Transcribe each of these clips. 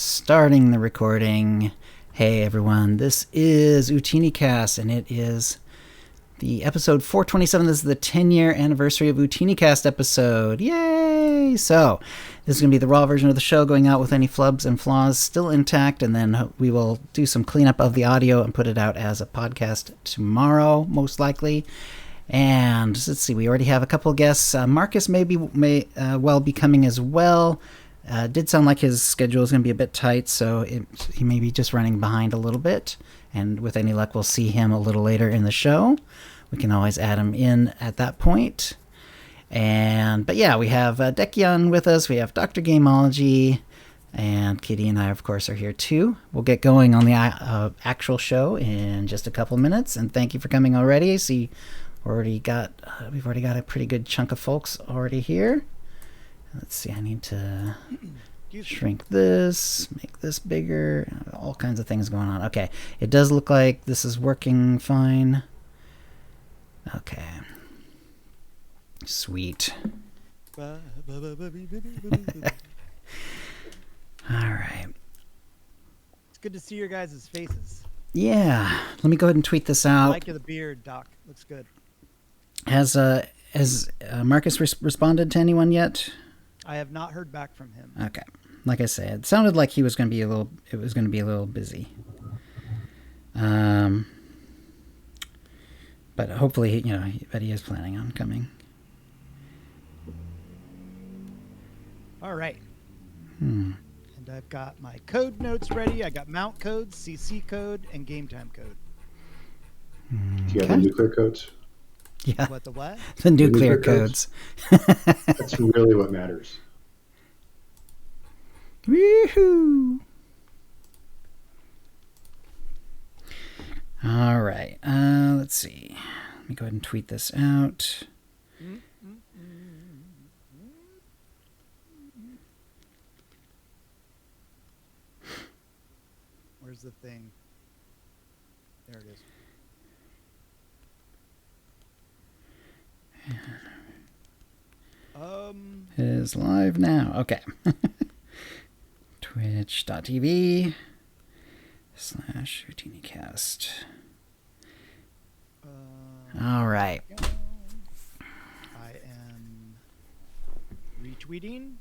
starting the recording. Hey everyone, this is OotiniCast, and it is the episode 427. This is the 10-year anniversary of OotiniCast episode. Yay! So, this is going to be the raw version of the show, going out with any flubs and flaws still intact, and then we will do some cleanup of the audio and put it out as a podcast tomorrow, most likely. And let's see, we already have a couple guests. Marcus may well be coming as well. Did sound like his schedule is going to be a bit tight, so he may be just running behind a little bit. And with any luck, we'll see him a little later in the show. We can always add him in at that point. But yeah, we have Dekionn with us. We have Dr Gameology, and Kitty and I, of course, are here too. We'll get going on the actual show in just a couple minutes. And thank you for coming already. I see we've already got a pretty good chunk of folks already here. Let's see, I need to shrink this, make this bigger, all kinds of things going on. Okay, it does look like this is working fine. Okay. Sweet. All right. It's good to see your guys' faces. Yeah, let me go ahead and tweet this out. I like the beard, Doc. Looks good. Has Marcus responded to anyone yet? I have not heard back from him. Okay. Like I said, it sounded like he was going to be a little busy. But hopefully, he is planning on coming. All right. And I've got my code notes ready. I got mount codes, CC code, and game time code. Do you have the nuclear codes? Yeah. What, the what? The nuclear codes. That's really what matters. Woohoo! All right. Let's see. Let me go ahead and tweet this out. Where's the thing? There it is. It is live now. Okay. Twitch.tv/OotiniCast. All right. I am retweeting.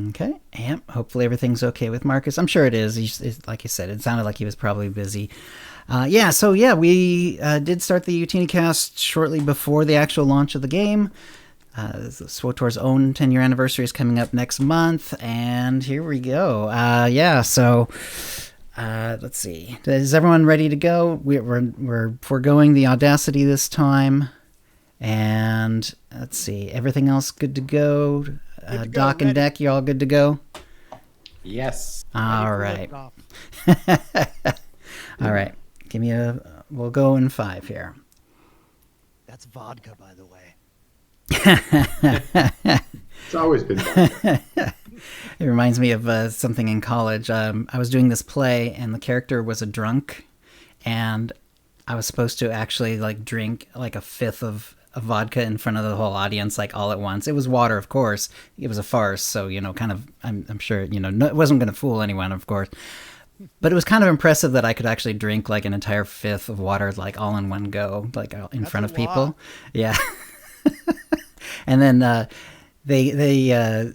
Okay. Yep. Hopefully everything's okay with Marcus. I'm sure it is. Like I said, it sounded like he was probably busy. We did start the OotiniCast shortly before the actual launch of the game. SWTOR's own 10-year anniversary is coming up next month, and here we go. Let's see. Is everyone ready to go? We're foregoing the Audacity this time, and let's see. Everything else good to go? Doc and Deck, you all good to go? Yes. All right. All right. We'll go in 5 here. That's vodka, by the way. It's always been fun. It reminds me of something in college. I was doing this play, and the character was a drunk, and I was supposed to actually drink a fifth of vodka in front of the whole audience, all at once. It was water, of course. It was a farce, so I'm sure it wasn't going to fool anyone, of course. But it was kind of impressive that I could actually drink an entire fifth of water all in one go, in front of people. Lot. Yeah. And then they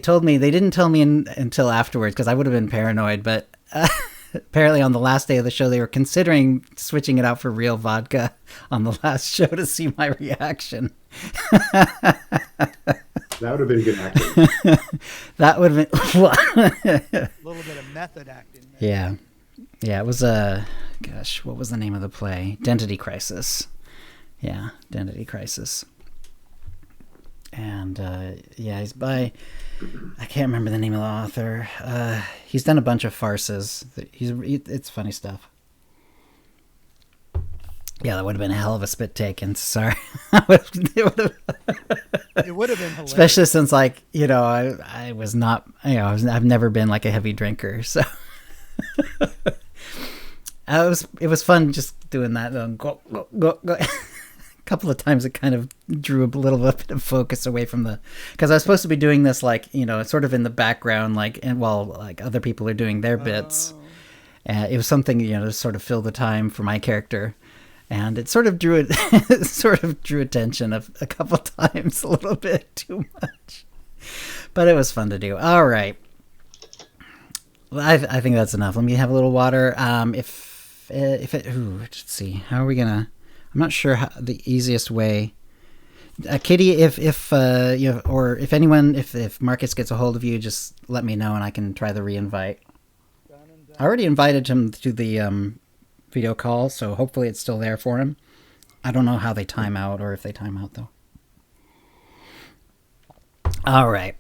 told me, they didn't tell me until afterwards because I would have been paranoid, but apparently on the last day of the show they were considering switching it out for real vodka on the last show to see my reaction. That would have been good acting. That would have been A little bit of method acting there. Yeah, it was what was the name of the play? Identity Crisis. Yeah, Identity Crisis. And he's by, I can't remember the name of the author. He's done a bunch of farces. It's funny stuff. Yeah, that would have been a hell of a spit take, and sorry. It would have been hilarious. Especially since I was not, I've never been a heavy drinker, so it was fun just doing that. Go. couple of times it kind of drew a little bit of focus away from because I was supposed to be doing this sort of in the background, while other people are doing their bits. It was something, to sort of fill the time for my character. And it sort of drew attention a couple times, a little bit too much. But it was fun to do. All right. Well, I think that's enough. Let me have a little water. Let's see. How are we gonna? I'm not sure how the easiest way. Kitty, if Marcus gets a hold of you, just let me know and I can try the re-invite. I already invited him to the video call, so hopefully it's still there for him. I don't know how they time out or if they time out though. All right.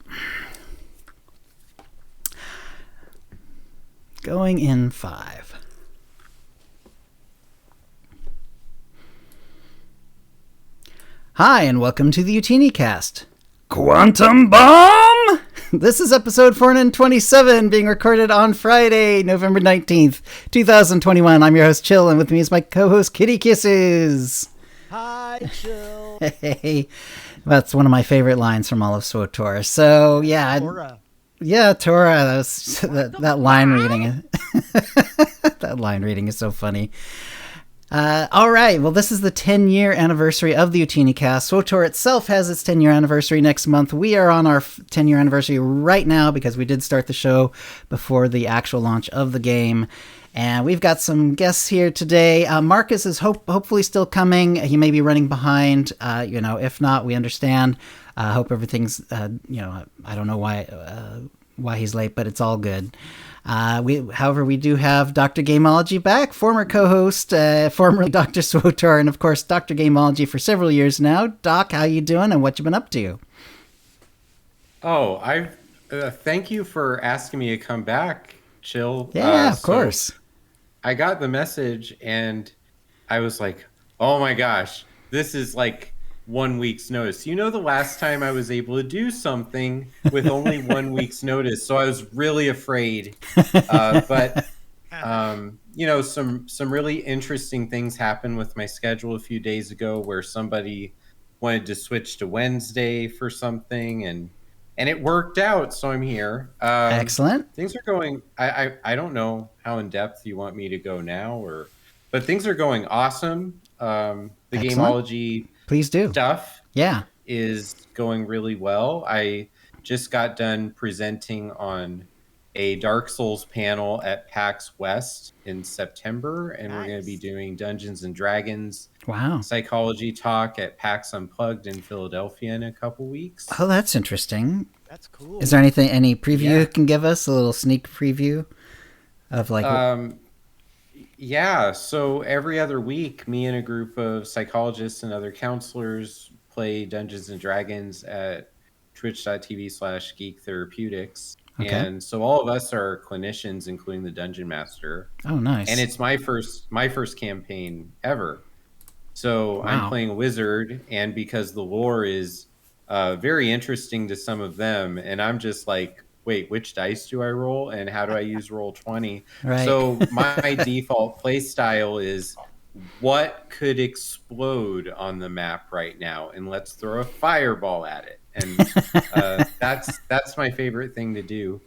Going in 5. Hi, and welcome to the OotiniCast. Quantum Bomb! This is episode 427, being recorded on Friday, November 19th, 2021. I'm your host, Chill, and with me is my co-host, KittyKissz. Hi, Chill. Hey, that's one of my favorite lines from all of SWTOR. So, yeah. Torah. Yeah, Torah. That line reading. That line reading is so funny. All right. Well, this is the 10-year anniversary of the OotiniCast. SWTOR itself has its 10-year anniversary next month. We are on our 10-year anniversary right now because we did start the show before the actual launch of the game. And we've got some guests here today. Marcus is hopefully still coming. He may be running behind. If not, we understand. Hope everything's, I don't know why he's late, but it's all good. However, we do have Dr. Gameology back, former co-host, formerly Dr. SWTOR, and of course, Dr. Gameology for several years now. Doc, how you doing and what you been up to? Oh, thank you for asking me to come back, Chill. Yeah, of course. I got the message and I was like, oh my gosh, this is like 1 week's notice. The last time I was able to do something with only 1 week's notice, so I was really afraid. But some really interesting things happened with my schedule a few days ago, where somebody wanted to switch to Wednesday for something, and it worked out. So I'm here. Excellent. Things are going. I don't know how in depth you want me to go now, but things are going awesome. The Excellent. Gameology. Please do. Stuff is going really well. I just got done presenting on a Dark Souls panel at PAX West in September, and We're going to be doing Dungeons and Dragons psychology talk at PAX Unplugged in Philadelphia in a couple weeks. Oh, that's interesting. That's cool. Is there any preview you can give us? A little sneak preview of Yeah, so every other week, me and a group of psychologists and other counselors play Dungeons and Dragons at twitch.tv/Geek Therapeutics. Okay. And so all of us are clinicians, including the Dungeon Master. Oh, nice. And it's my first campaign ever. So I'm playing a wizard, and because the lore is very interesting to some of them, and I'm just like, wait, which dice do I roll and how do I use Roll20? Right. So my default play style is what could explode on the map right now, and let's throw a fireball at it. And that's my favorite thing to do.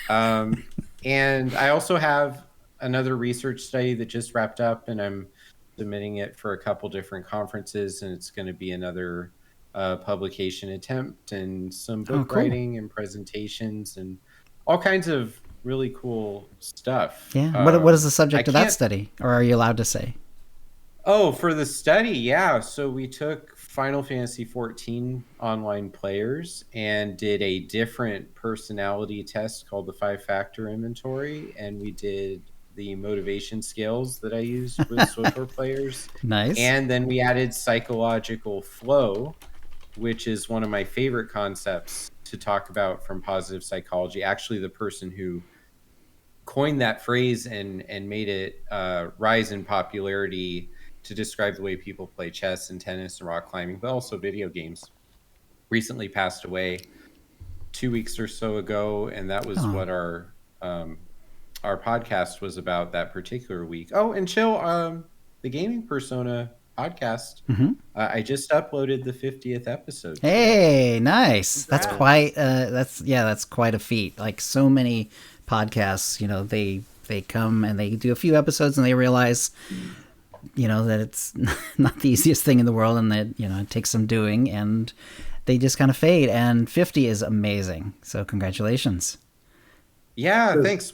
And I also have another research study that just wrapped up, and I'm submitting it for a couple different conferences, and it's going to be another publication attempt and some book writing and presentations and all kinds of really cool stuff. Yeah. What is the subject of that study, or are you allowed to say? Oh, for the study, yeah. So we took Final Fantasy XIV online players and did a different personality test called the 5-factor inventory, and we did the motivation scales that I used with SWTOR players. Nice. And then we added psychological flow, which is one of my favorite concepts to talk about from positive psychology. Actually, the person who coined that phrase and made it rise in popularity to describe the way people play chess and tennis and rock climbing, but also video games, recently passed away 2 weeks or so ago, and that was what our podcast was about that particular week. Oh, and Chill, the gaming persona podcast. Mm-hmm. I just uploaded the 50th episode. Hey, nice. Congrats. That's quite a feat. Like so many podcasts, they come and they do a few episodes and they realize, that it's not the easiest thing in the world and that, it takes some doing and they just kind of fade. And 50 is amazing. So congratulations. Yeah, thanks.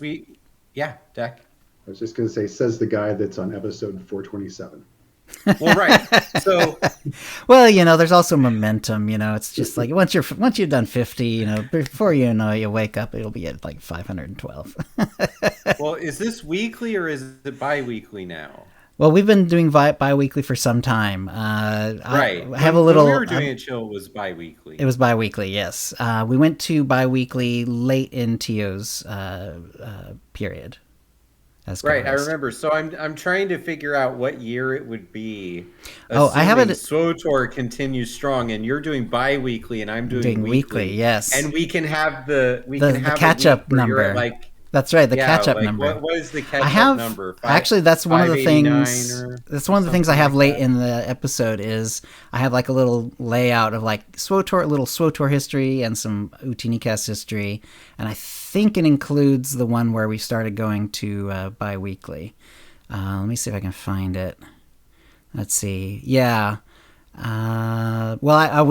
Dak. I was just going to say, says the guy that's on episode 427. Well, right. So, well, there's also momentum. It's just like once you've done 50, before you wake up, it'll be at like 512. well, is this weekly or is it bi-weekly now? Well, we've been doing bi-weekly for some time. Right. I have a little. When we were doing it, chill was bi-weekly. It was bi-weekly, yes. We went to bi-weekly late in Tio's period. Right, I remember. So I'm trying to figure out what year it would be. I have it. SWTOR continues strong, and you're doing bi-weekly, and I'm doing weekly. Yes, and we can have the catch-up number. That's right, the catch-up number. What is the catch-up number? Actually, that's one of the things. That's one of the things I have late in the episode is I have like a little layout of like little SWTOR history and some OotiniCast history, and I think it includes the one where we started going to bi-weekly. Let me see if I can find it. Let's see. Yeah. Well, I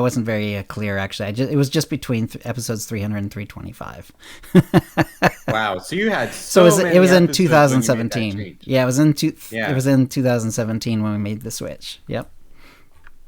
wasn't very clear, actually. It was just between episodes 300 and 325. Wow! So you had it was in 2017. Yeah, it was in It was in 2017 when we made the switch. Yep.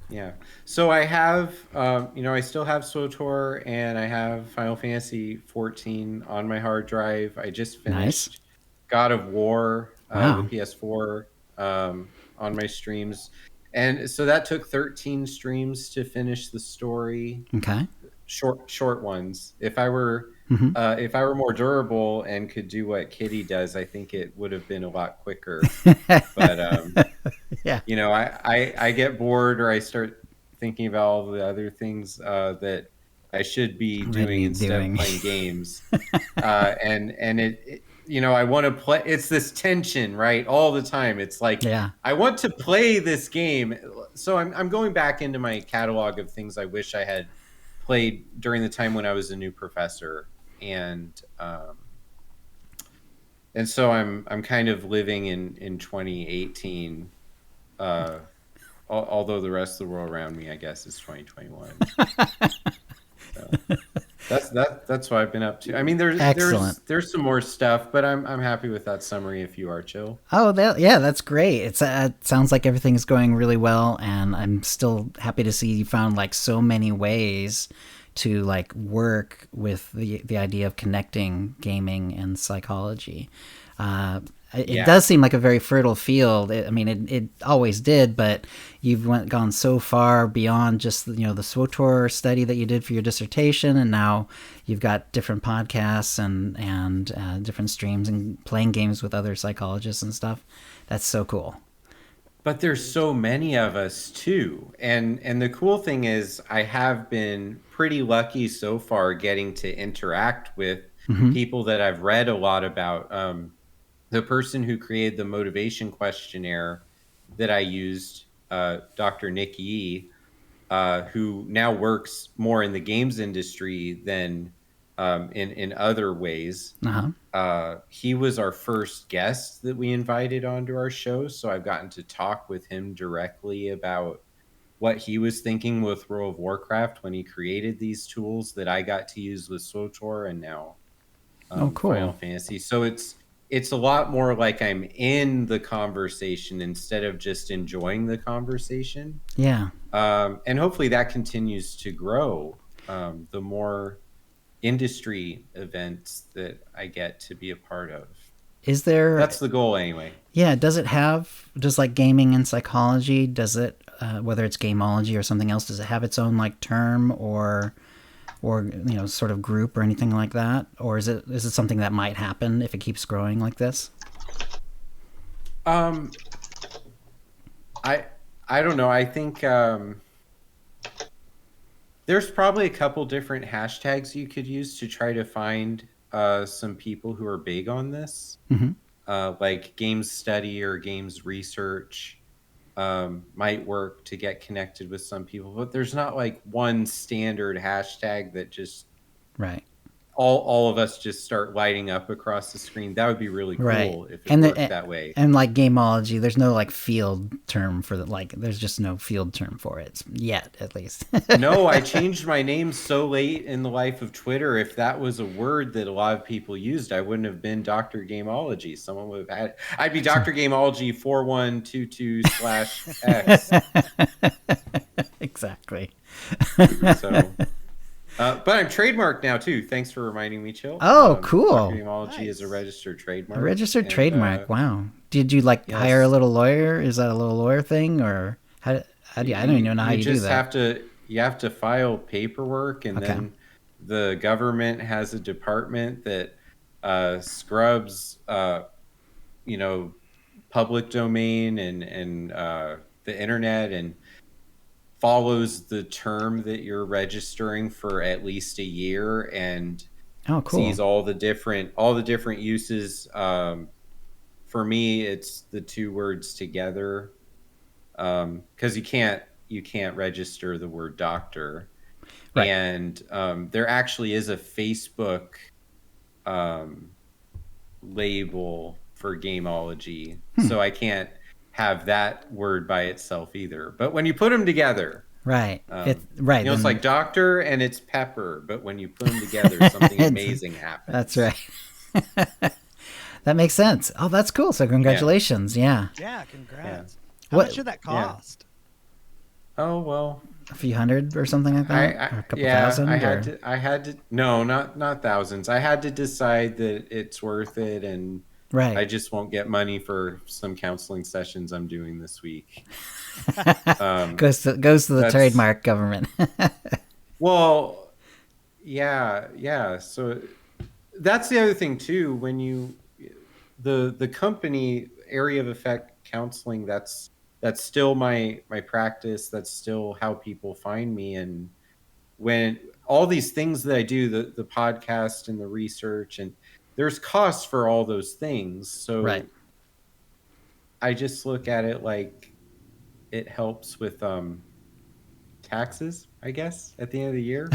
Yeah. So I have, I still have SWTOR and I have Final Fantasy 14 on my hard drive. I just finished God of War, the PS4, on my streams. And so that took 13 streams to finish the story. Okay. Short ones. If I were more durable and could do what Kitty does, I think it would have been a lot quicker. But yeah, I get bored or I start thinking about all the other things that I should be doing instead of playing games. And it I want to play. It's this tension, right? All the time. It's like, I want to play this game. So I'm going back into my catalog of things I wish I had played during the time when I was a new professor. And so I'm kind of living in 2018, although the rest of the world around me, I guess, is 2021. That's what I've been up to. I mean, there's some more stuff, but I'm happy with that summary. If you are chill. Oh, that's great. It sounds like everything is going really well, and I'm still happy to see you found like so many ways to like work with the idea of connecting gaming and psychology. It does seem like a very fertile field. It always did, but you've gone so far beyond just the SWTOR study that you did for your dissertation, and now you've got different podcasts and different streams and playing games with other psychologists and stuff. That's so cool. But there's so many of us too, and the cool thing is I have been pretty lucky so far getting to interact with people that I've read a lot about. The person who created the motivation questionnaire that I used, Dr. Nick Yee, who now works more in the games industry than in other ways. He was our first guest that we invited onto our show, so I've gotten to talk with him directly about what he was thinking with World of Warcraft when he created these tools that I got to use with SWTOR and now cool. Final Fantasy. So it's a lot more like I'm in the conversation instead of just enjoying the conversation. Yeah. And hopefully that continues to grow. The more industry events that I get to be a part of. That's the goal anyway. Yeah. Does like gaming and psychology, does it, whether it's gameology or something else, does it have its own like term or sort of group or anything like that? Or is it something that might happen if it keeps growing like this? I don't know. I think there's probably a couple different hashtags you could use to try to find some people who are big on this, like games study or games research. might work to get connected with some people, but there's not like one standard hashtag that just Right. all of us just start lighting up across the screen. That would be really Right. cool if it And worked that way. And like Gameology, there's no like field term for there's just no field term for it yet, at least. No, I changed my name so late in the life of Twitter. If that was a word that a lot of people used, I wouldn't have been Dr. Gameology. Someone would have had I'd be Dr. Gameology 4122/X. Exactly. So but I'm trademarked now too. Thanks for reminding me, Chill. Oh, cool. Dr. Gameology is a registered trademark. A registered trademark. Wow. Did you like hire a little lawyer? Is that a little lawyer thing, or how do you? I don't even know how you do that. You have to file paperwork, and then the government has a department that scrubs, public domain and the internet, and follows the term that you're registering for at least a year, and sees all the different uses. For me, it's the two words together, because you can't register the word doctor. Right. And there actually is a Facebook label for Gameology, so I can't have that word by itself either. But when you put them together, right, it's like doctor and it's pepper, but when you put them together, something amazing happens. That's right. That makes sense. Oh, that's cool. So congratulations. Yeah, congrats. How much did that cost? Oh, well, a few hundred or something like that, or a couple thousand. I had to no, not thousands. I had to decide that it's worth it, and I just won't get money for some counseling sessions I'm doing this week. Goes to the trademark government. Well, yeah. So that's the other thing too. When you the company area of effect counseling, that's still my practice. That's still how people find me. And when all these things that I do, the podcast and the research, and there's costs for all those things. So I just look at it like it helps with taxes, I guess, at the end of the year.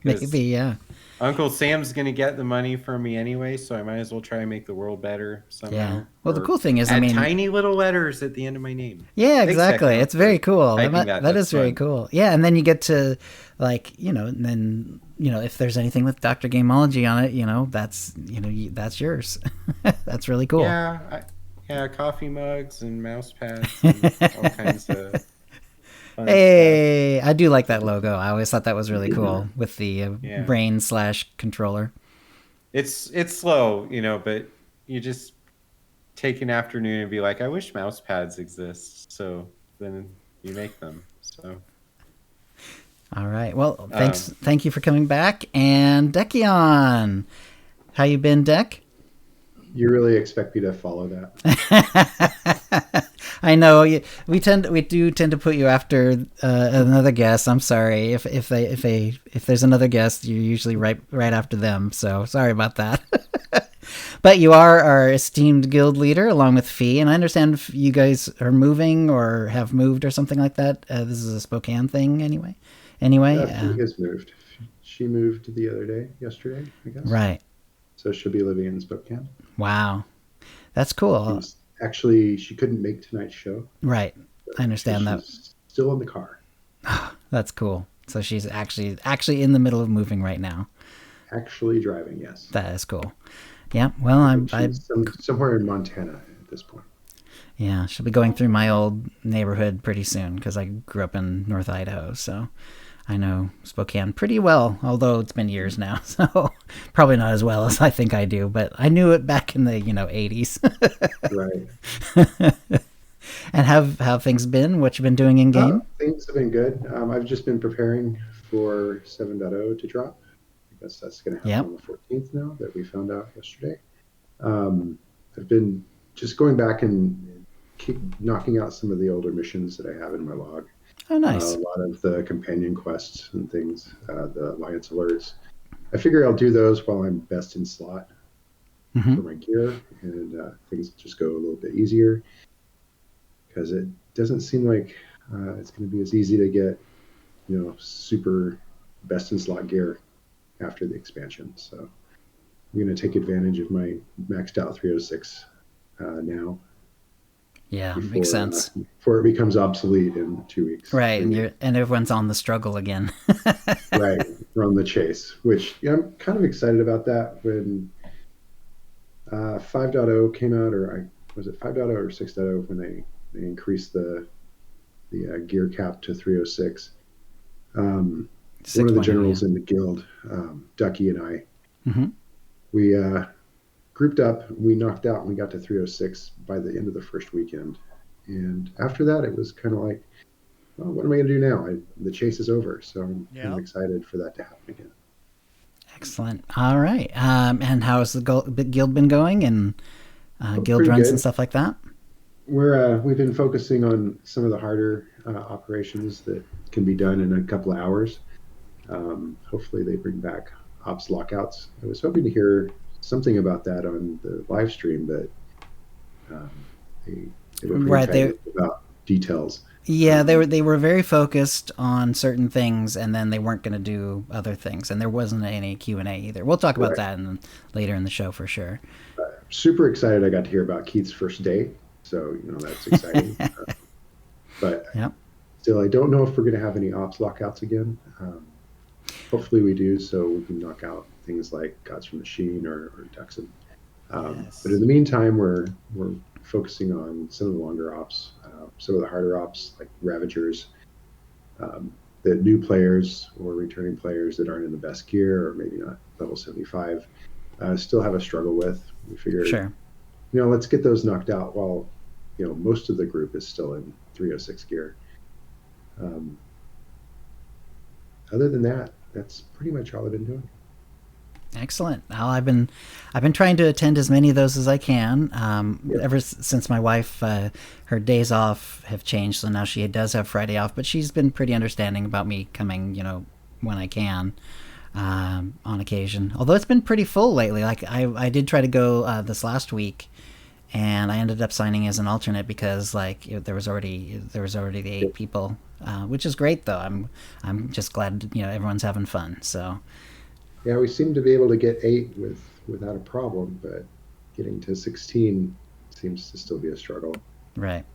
Maybe, yeah. Uncle Sam's going to get the money from me anyway, so I might as well try and make the world better somehow. Yeah. Well, the cool thing is, tiny little letters at the end of my name. Yeah, exactly. It's very cool. That is very cool. Yeah, and then you get to, like, if there's anything with Dr. Gameology on it, that's yours. That's really cool. Yeah, coffee mugs and mouse pads and all kinds of Hey, stuff. I do like that logo. I always thought that was really cool with the brain/controller. It's slow, but you just take an afternoon and be like, I wish mouse pads exist. So then you make them. So. All right. Well, thank you for coming back. And Dekionn, how you been, Dek? You really expect me to follow that? I know we do tend to put you after another guest. I'm sorry if there's another guest, you're usually right after them. So sorry about that. But you are our esteemed guild leader along with Fee, and I understand if you guys are moving or have moved or something like that. This is a Spokane thing anyway. Fee has moved. She moved the other day, yesterday, I guess. Right. So she'll be living in Spokane. Wow, that's cool. Actually, she couldn't make tonight's show. Right, I understand that. Still in the car. That's cool. So she's actually in the middle of moving right now. Actually driving, yes. That is cool. Yeah. Well, I'm somewhere in Montana at this point. Yeah, she'll be going through my old neighborhood pretty soon because I grew up in North Idaho, so I know Spokane pretty well, although it's been years now, so probably not as well as I think I do, but I knew it back in the 80s. Right. And how things been? What you been doing in game? Things have been good. I've just been preparing for 7.0 to drop. I guess that's going to happen on the 14th now that we found out yesterday. I've been just going back and keep knocking out some of the older missions that I have in my log. Oh, nice. A lot of the companion quests and things, the Alliance alerts. I figure I'll do those while I'm best in slot for my gear, and things just go a little bit easier. because it doesn't seem like it's going to be as easy to get, super best in slot gear after the expansion. So I'm going to take advantage of my maxed out 306 now. Yeah, makes sense. Before it becomes obsolete in 2 weeks. Right, and everyone's on the struggle again. Right, we're on the chase, which I'm kind of excited about that. When 5.0 came out, was it 5.0 or 6.0 when they increased the gear cap to 306. One of the generals in the guild, Ducky and I, we grouped up, we knocked out, and we got to 306 by the end of the first weekend. And after that, it was kind of like, well, what am I going to do now? The chase is over, so I'm kind of excited for that to happen again. Excellent. All right. And how has the guild been going, and guild runs and stuff like that? We've been focusing on some of the harder operations that can be done in a couple of hours. Hopefully they bring back ops lockouts. I was hoping to hear something about that on the live stream, but they were pretty about details. Yeah, they were very focused on certain things, and then they weren't going to do other things, and there wasn't any Q&A either. We'll talk about that later in the show for sure. Super excited I got to hear about Keith's first day, so that's exciting. But still, I don't know if we're going to have any ops lockouts again. Hopefully we do, so we can knock out things like Gods from Machine or Duxon. But in the meantime, we're focusing on some of the longer ops, some of the harder ops like Ravagers, the new players or returning players that aren't in the best gear or maybe not level 75 still have a struggle with. We figured, let's get those knocked out while most of the group is still in 306 gear. Other than that, that's pretty much all I've been doing. Excellent. Well, I've been trying to attend as many of those as I can. Ever since my wife, her days off have changed, so now she does have Friday off. But she's been pretty understanding about me coming, when I can, on occasion. Although it's been pretty full lately. Like I did try to go this last week, and I ended up signing as an alternate because there was already the 8 people, which is great though. I'm just glad everyone's having fun. So. Yeah, we seem to be able to get 8 without a problem, but getting to 16 seems to still be a struggle. Right.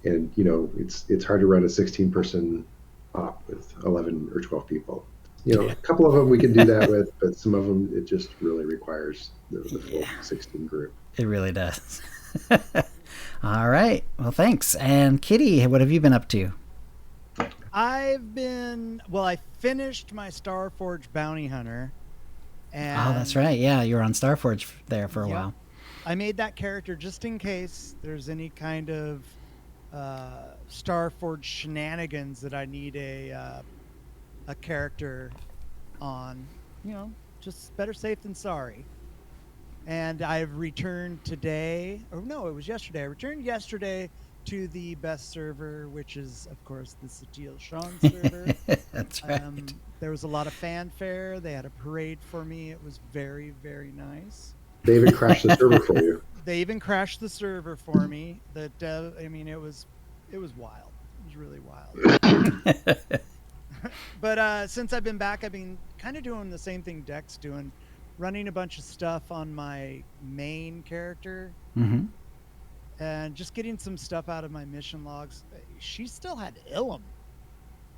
And it's hard to run a 16-person op with 11 or 12 people. A couple of them we can do that with, but some of them it just really requires the full 16 group. It really does. All right. Well, thanks. And Kitty, what have you been up to? I finished my Starforge Bounty Hunter. And oh, that's right. Yeah, you were on Starforge there for a while. I made that character just in case there's any kind of Starforge shenanigans that I need a character on. Just better safe than sorry. And I've returned today. Oh, no, it was yesterday. I returned yesterday to the best server, which is, of course, the Satil Sean server. That's right. There was a lot of fanfare. They had a parade for me. It was very, very nice. They even crashed the server for you. They even crashed the server for me. It was wild. It was really wild. But since I've been back, I've been kind of doing the same thing Deck's doing, running a bunch of stuff on my main character. Mm-hmm. And just getting some stuff out of my mission logs. She still had Ilum.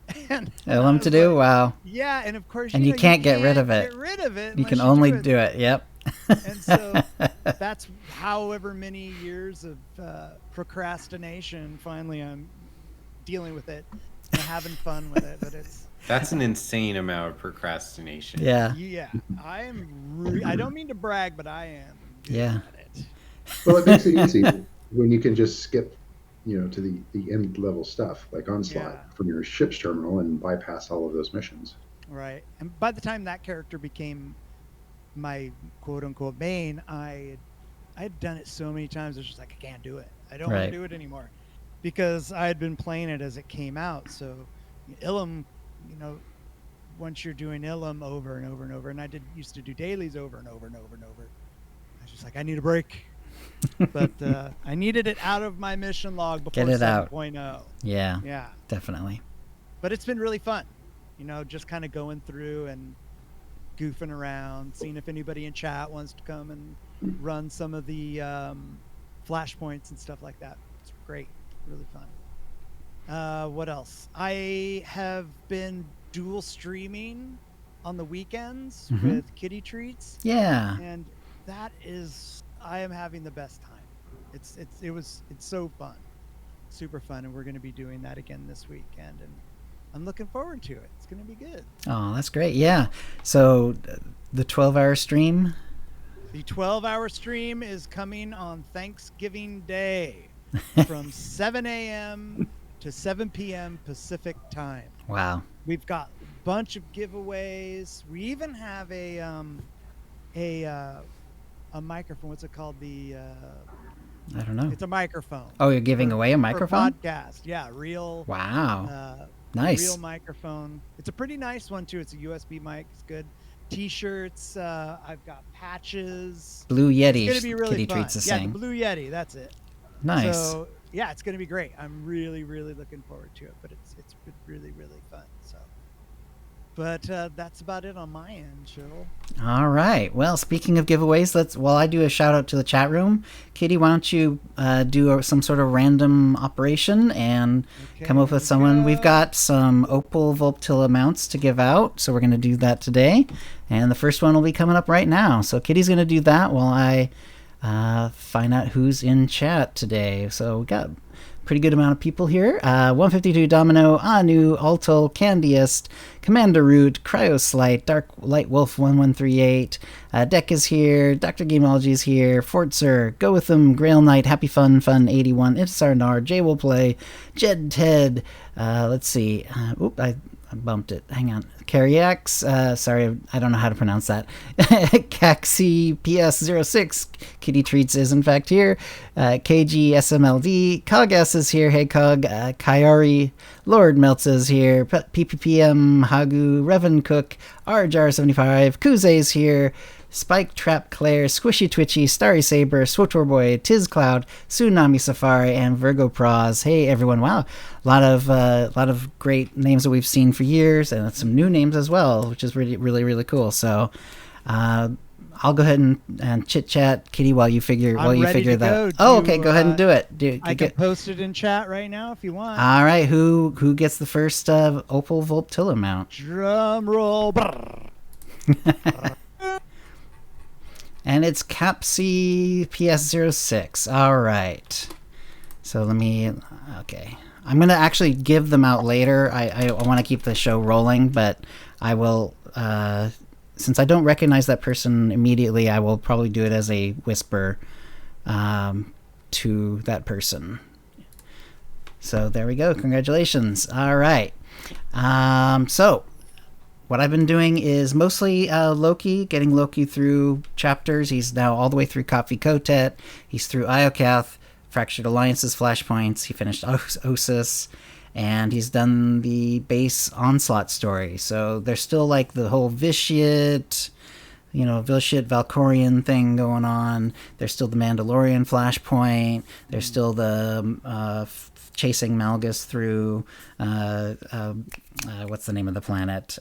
Ilum to do? Wow. Yeah, and of course, you can't get rid of it. Get rid of it. You can only do it. Yep. And so that's however many years of procrastination. Finally, I'm dealing with it. I'm having fun with it, but that's an insane amount of procrastination. Yeah. Yeah. I don't mean to brag, but I am. Yeah. At it. Well, it makes it easy when you can just skip, to the end level stuff like Onslaught from your ship's terminal and bypass all of those missions. Right. And by the time that character became my quote unquote main, I had done it so many times. I was just like, I can't do it. I don't want to do it anymore because I had been playing it as it came out. So Ilum, once you're doing Ilum over and over and over, and I used to do dailies over and over and over and over. I was just like, I need a break. But I needed it out of my mission log before Get it 7.0. out. Yeah. Yeah. Definitely. But it's been really fun. Just kind of going through and goofing around, seeing if anybody in chat wants to come and run some of the flashpoints and stuff like that. It's great. Really fun. What else? I have been dual streaming on the weekends with Kitty Treats. Yeah. And I am having the best time. It's so fun. Super fun, and we're going to be doing that again this weekend, and I'm looking forward to it. It's going to be good. Oh, that's great. Yeah. So the 12-hour stream? The 12-hour stream is coming on Thanksgiving Day from 7 a.m. to 7 p.m. Pacific time. Wow. We've got a bunch of giveaways. We even have a microphone. What's it called? I don't know. It's a microphone. Oh, you're giving away a microphone? For podcast. Yeah, real. Wow. Nice. Real microphone. It's a pretty nice one too. It's a USB mic. It's good. T-shirts. I've got patches. Blue Yeti. It's gonna be really Kitty fun. Treats is Yeah, saying. the Blue Yeti. That's it. Nice. So yeah, it's gonna be great. I'm really, really looking forward to it. But it's been really, really fun. So. But that's about it on my end, Chill. All right. Well, speaking of giveaways, while I do a shout out to the chat room, Kitty, why don't you do some sort of random operation and come up with someone? We've got some Opal Volptilla mounts to give out, so we're going to do that today. And the first one will be coming up right now. So Kitty's going to do that while I find out who's in chat today. So we got pretty good amount of people here. 152 Domino, Anu, Alto, Candiest, Commander Root, Cryoslight, Dark Light Wolf 1138, Deck is here, Dr Gameology is here, Fortzer, Go With Them, Grail Knight, Happy Fun 81, Itisarnar, Jay Will Play, Jed Ted, let's see, I bumped it. Hang on. Carriex, sorry, I don't know how to pronounce that. Caxi PS06, Kitty Treats is in fact here. KG SMLD, Cogas is here. Hey Cog, Kyari, Lord Meltz is here. PPPM, Hagu, Revan Cook, RJar75, Kuze's here. Spike Trap Claire, Squishy Twitchy, Starry Saber, SWTOR Boy, Tiz Cloud, Tsunami Safari, and Virgo Pros. Hey everyone! Wow, a lot of great names that we've seen for years, and some new names as well, which is really really really cool. So, I'll go ahead and chit chat, Kitty, while you figure that. Oh, okay, go ahead and do it. I can post it in chat right now if you want. All right, who gets the first Opal Volptilla mount? Drum roll. And it's Capsy PS06. All right. So okay. I'm going to actually give them out later. I want to keep the show rolling, but I will, since I don't recognize that person immediately, I will probably do it as a whisper to that person. So there we go. Congratulations. All right. So what I've been doing is mostly Loki, getting Loki through chapters. He's now all the way through Kop v Kotet. He's through Iokath, Fractured Alliances, Flashpoints. He finished Osis, and he's done the base Onslaught story. So there's still like the whole Vitiate, Valkorian thing going on. There's still the Mandalorian Flashpoint. There's still the chasing Malgus through what's the name of the planet?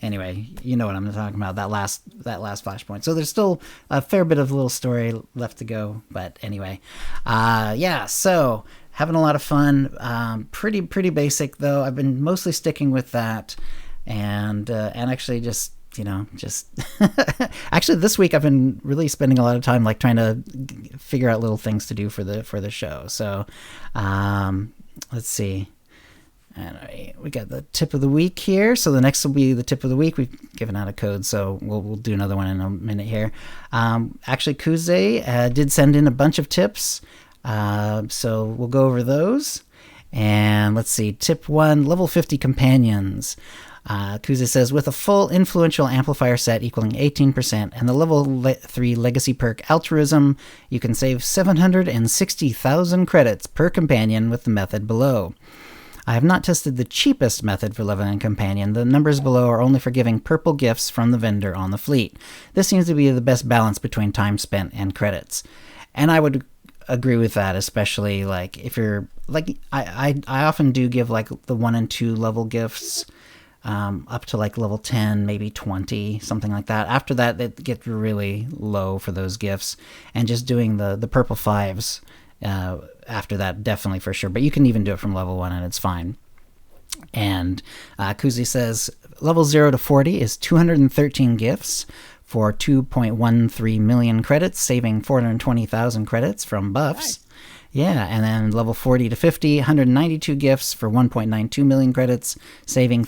Anyway, you know what I'm talking about. That last Flashpoint. So there's still a fair bit of little story left to go. But anyway, so having a lot of fun. Pretty basic though. I've been mostly sticking with that, and actually just actually this week I've been really spending a lot of time like trying to figure out little things to do for the show. So let's see. And we got the tip of the week here. So the next will be the tip of the week. We've given out a code, so we'll do another one in a minute here. Actually, Kuze did send in a bunch of tips, so we'll go over those. And let's see. Tip 1, level 50 companions. Kuze says, with a full influential amplifier set equaling 18% and the level 3 legacy perk altruism, you can save 760,000 credits per companion with the method below. I have not tested the cheapest method for leveling a companion. The numbers below are only for giving purple gifts from the vendor on the fleet. This seems to be the best balance between time spent and credits. And I would agree with that, especially like if you're like I often do give like the 1 and 2 level gifts up to like level 10, maybe 20, something like that. After that, it gets really low for those gifts, and just doing the purple 5s after that, definitely for sure. But you can even do it from level 1 and it's fine. And Kuzi says level 0 to 40 is 213 gifts for 2.13 million credits, saving 420,000 credits from buffs. Nice. Yeah, and then level 40 to 50, 192 gifts for 1.92 million credits, saving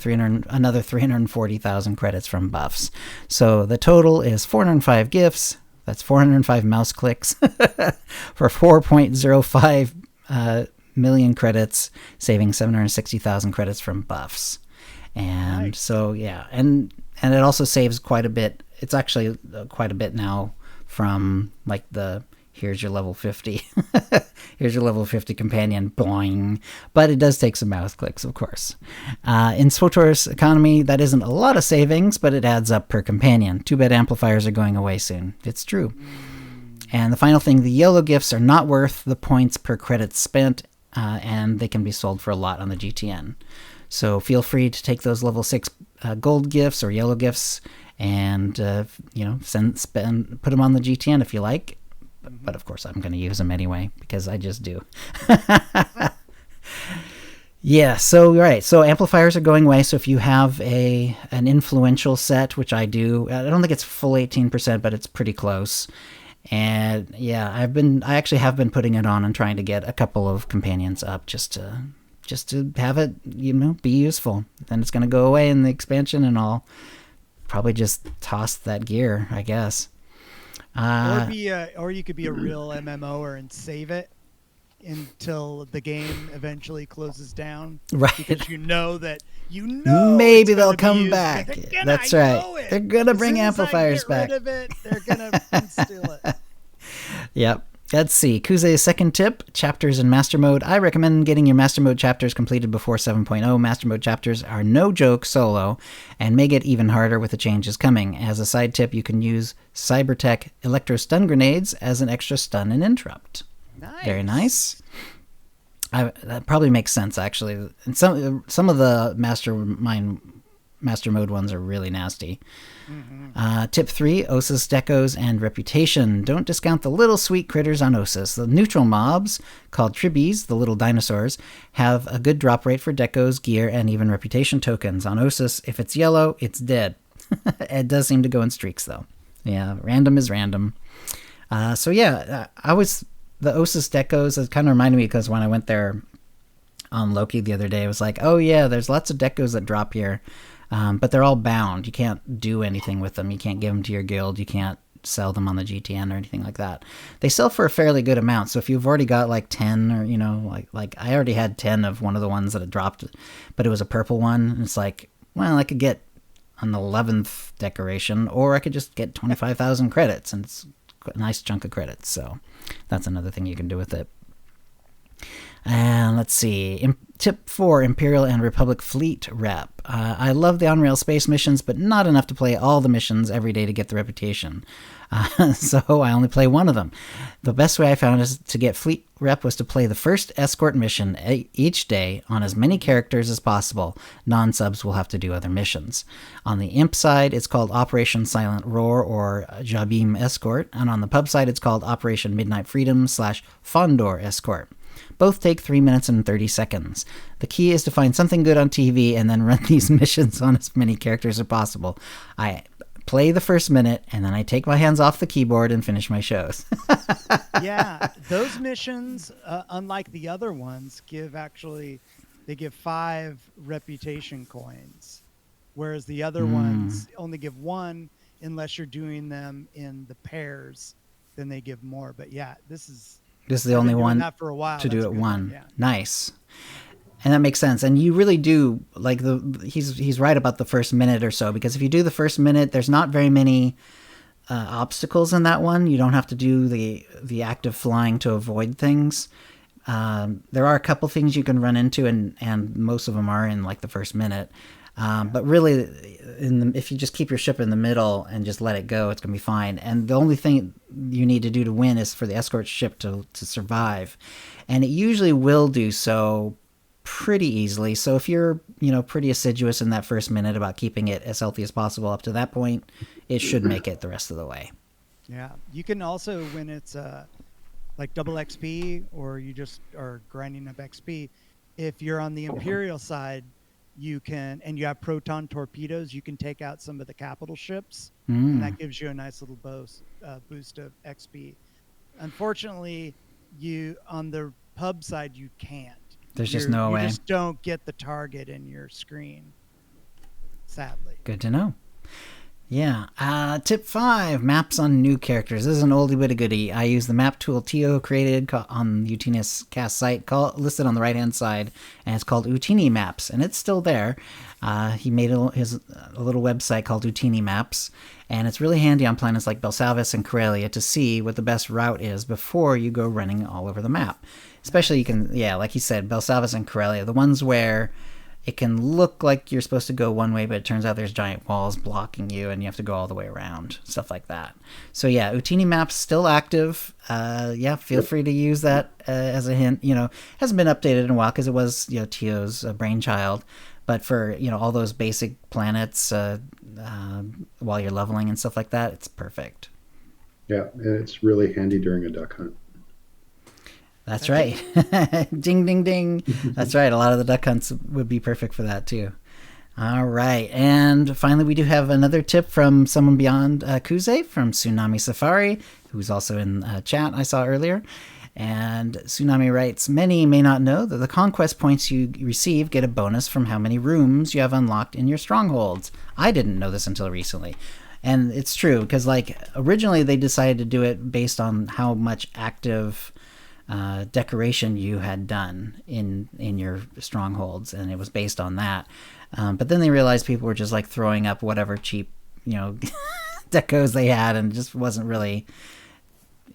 another 340,000 credits from buffs. So the total is 405 gifts. That's 405 mouse clicks for 4.05 million credits, saving 760,000 credits from buffs. And Nice. so, yeah, and it also saves quite a bit. It's actually quite a bit now from like here's your level 50. Here's your level 50 companion, boing. But it does take some mouse clicks, of course. In SWTOR's economy, that isn't a lot of savings, but it adds up per companion. Too bad amplifiers are going away soon. It's true. And the final thing, the yellow gifts are not worth the points per credit spent, and they can be sold for a lot on the GTN. So feel free to take those level 6 gold gifts or yellow gifts and put them on the GTN if you like. But of course, I'm going to use them anyway because I just do. Yeah. So right. So amplifiers are going away. So if you have an influential set, which I do, I don't think it's full 18%, but it's pretty close. And yeah, I actually have been putting it on and trying to get a couple of companions up just to have it, be useful. Then it's going to go away in the expansion, and I'll probably just toss that gear, I guess. Or you could be a real MMOer and save it until the game eventually closes down. Right. Because that maybe it's they'll gonna come be used. back. That's right. They're gonna bring as soon amplifiers as I get back. rid of it, they're gonna steal it. Yep. Let's see. Kuze's second tip, chapters in Master Mode. I recommend getting your Master Mode chapters completed before 7.0. Master Mode chapters are no joke solo and may get even harder with the changes coming. As a side tip, you can use Cybertech Electro Stun Grenades as an extra stun and interrupt. Nice. Very nice. That probably makes sense, actually. And some of the Master Mode ones are really nasty. Tip 3, Osis, Decos, and Reputation. Don't discount the little sweet critters on Osis. The neutral mobs, called Tribbies, the little dinosaurs, have a good drop rate for Decos, gear, and even Reputation tokens. On Osis, if it's yellow, it's dead. It does seem to go in streaks, though. Yeah, random is random. The Osis Decos, it kind of reminded me because when I went there on Loki the other day, it was like, oh yeah, there's lots of Decos that drop here. But they're all bound. You can't do anything with them. You can't give them to your guild. You can't sell them on the GTN or anything like that. They sell for a fairly good amount. So if you've already got like 10 or, like I already had 10 of one of the ones that had dropped, but it was a purple one. And it's like, well, I could get an 11th decoration, or I could just get 25,000 credits, and it's a nice chunk of credits. So that's another thing you can do with it. And let's see. Tip 4, Imperial and Republic Fleet Rep. I love the on-rail space missions, but not enough to play all the missions every day to get the reputation. So I only play one of them. The best way I found is to get Fleet Rep was to play the first escort mission each day on as many characters as possible. Non-subs will have to do other missions. On the Imp side, it's called Operation Silent Roar or Jabim Escort, and on the Pub side, it's called Operation Midnight Freedom / Fondor Escort. Both take 3 minutes and 30 seconds. The key is to find something good on TV and then run these missions on as many characters as possible. I play the first minute, and then I take my hands off the keyboard and finish my shows. Yeah, those missions, unlike the other ones, give 5 reputation coins, whereas the other ones only give 1 unless you're doing them in the pairs. Then they give more. But yeah, this is the only one that for a while. to do it one. Yeah. Nice. And that makes sense. And you really do, like, he's right about the first minute or so, because if you do the first minute, there's not very many obstacles in that one. You don't have to do the active flying to avoid things. There are a couple things you can run into, and most of them are in, like, the first minute. But really, if you just keep your ship in the middle and just let it go, it's going to be fine. And the only thing you need to do to win is for the escort ship to survive. And it usually will do so pretty easily. So if you're, pretty assiduous in that first minute about keeping it as healthy as possible up to that point, it should make it the rest of the way. Yeah. You can also, when it's like double XP, or you just are grinding up XP, if you're on the Imperial side, you can, and you have proton torpedoes, you can take out some of the capital ships, and that gives you a nice little boost of XP. Unfortunately, on the pub side, you can't. There's just no way. You just don't get the target in your screen, sadly. Good to know. Yeah. Tip 5, maps on new characters. This is an oldie but a goodie. I use the map tool Tio created on the OotiniCast site, listed on the right-hand side, and it's called Ootini Maps, and it's still there. He made a little website called Ootini Maps, and it's really handy on planets like Belsavis and Corellia to see what the best route is before you go running all over the map. Especially, like he said, Belsavis and Corellia, the ones where it can look like you're supposed to go one way, but it turns out there's giant walls blocking you and you have to go all the way around, stuff like that. So yeah, Ootini Maps still active. Feel free to use that as a hint. Hasn't been updated in a while because it was, Tio's brainchild. But for, all those basic planets while you're leveling and stuff like that, it's perfect. Yeah, and it's really handy during a duck hunt. That's right. Ding, ding, ding. That's right. A lot of the duck hunts would be perfect for that, too. All right. And finally, we do have another tip from someone beyond Kuze, from Tsunami Safari, who's also in chat I saw earlier. And Tsunami writes, many may not know that the conquest points you receive get a bonus from how many rooms you have unlocked in your strongholds. I didn't know this until recently. And it's true, because originally they decided to do it based on how much active decoration you had done in your strongholds, and it was based on that. But then they realized people were just throwing up whatever cheap, decos they had, and it just wasn't really.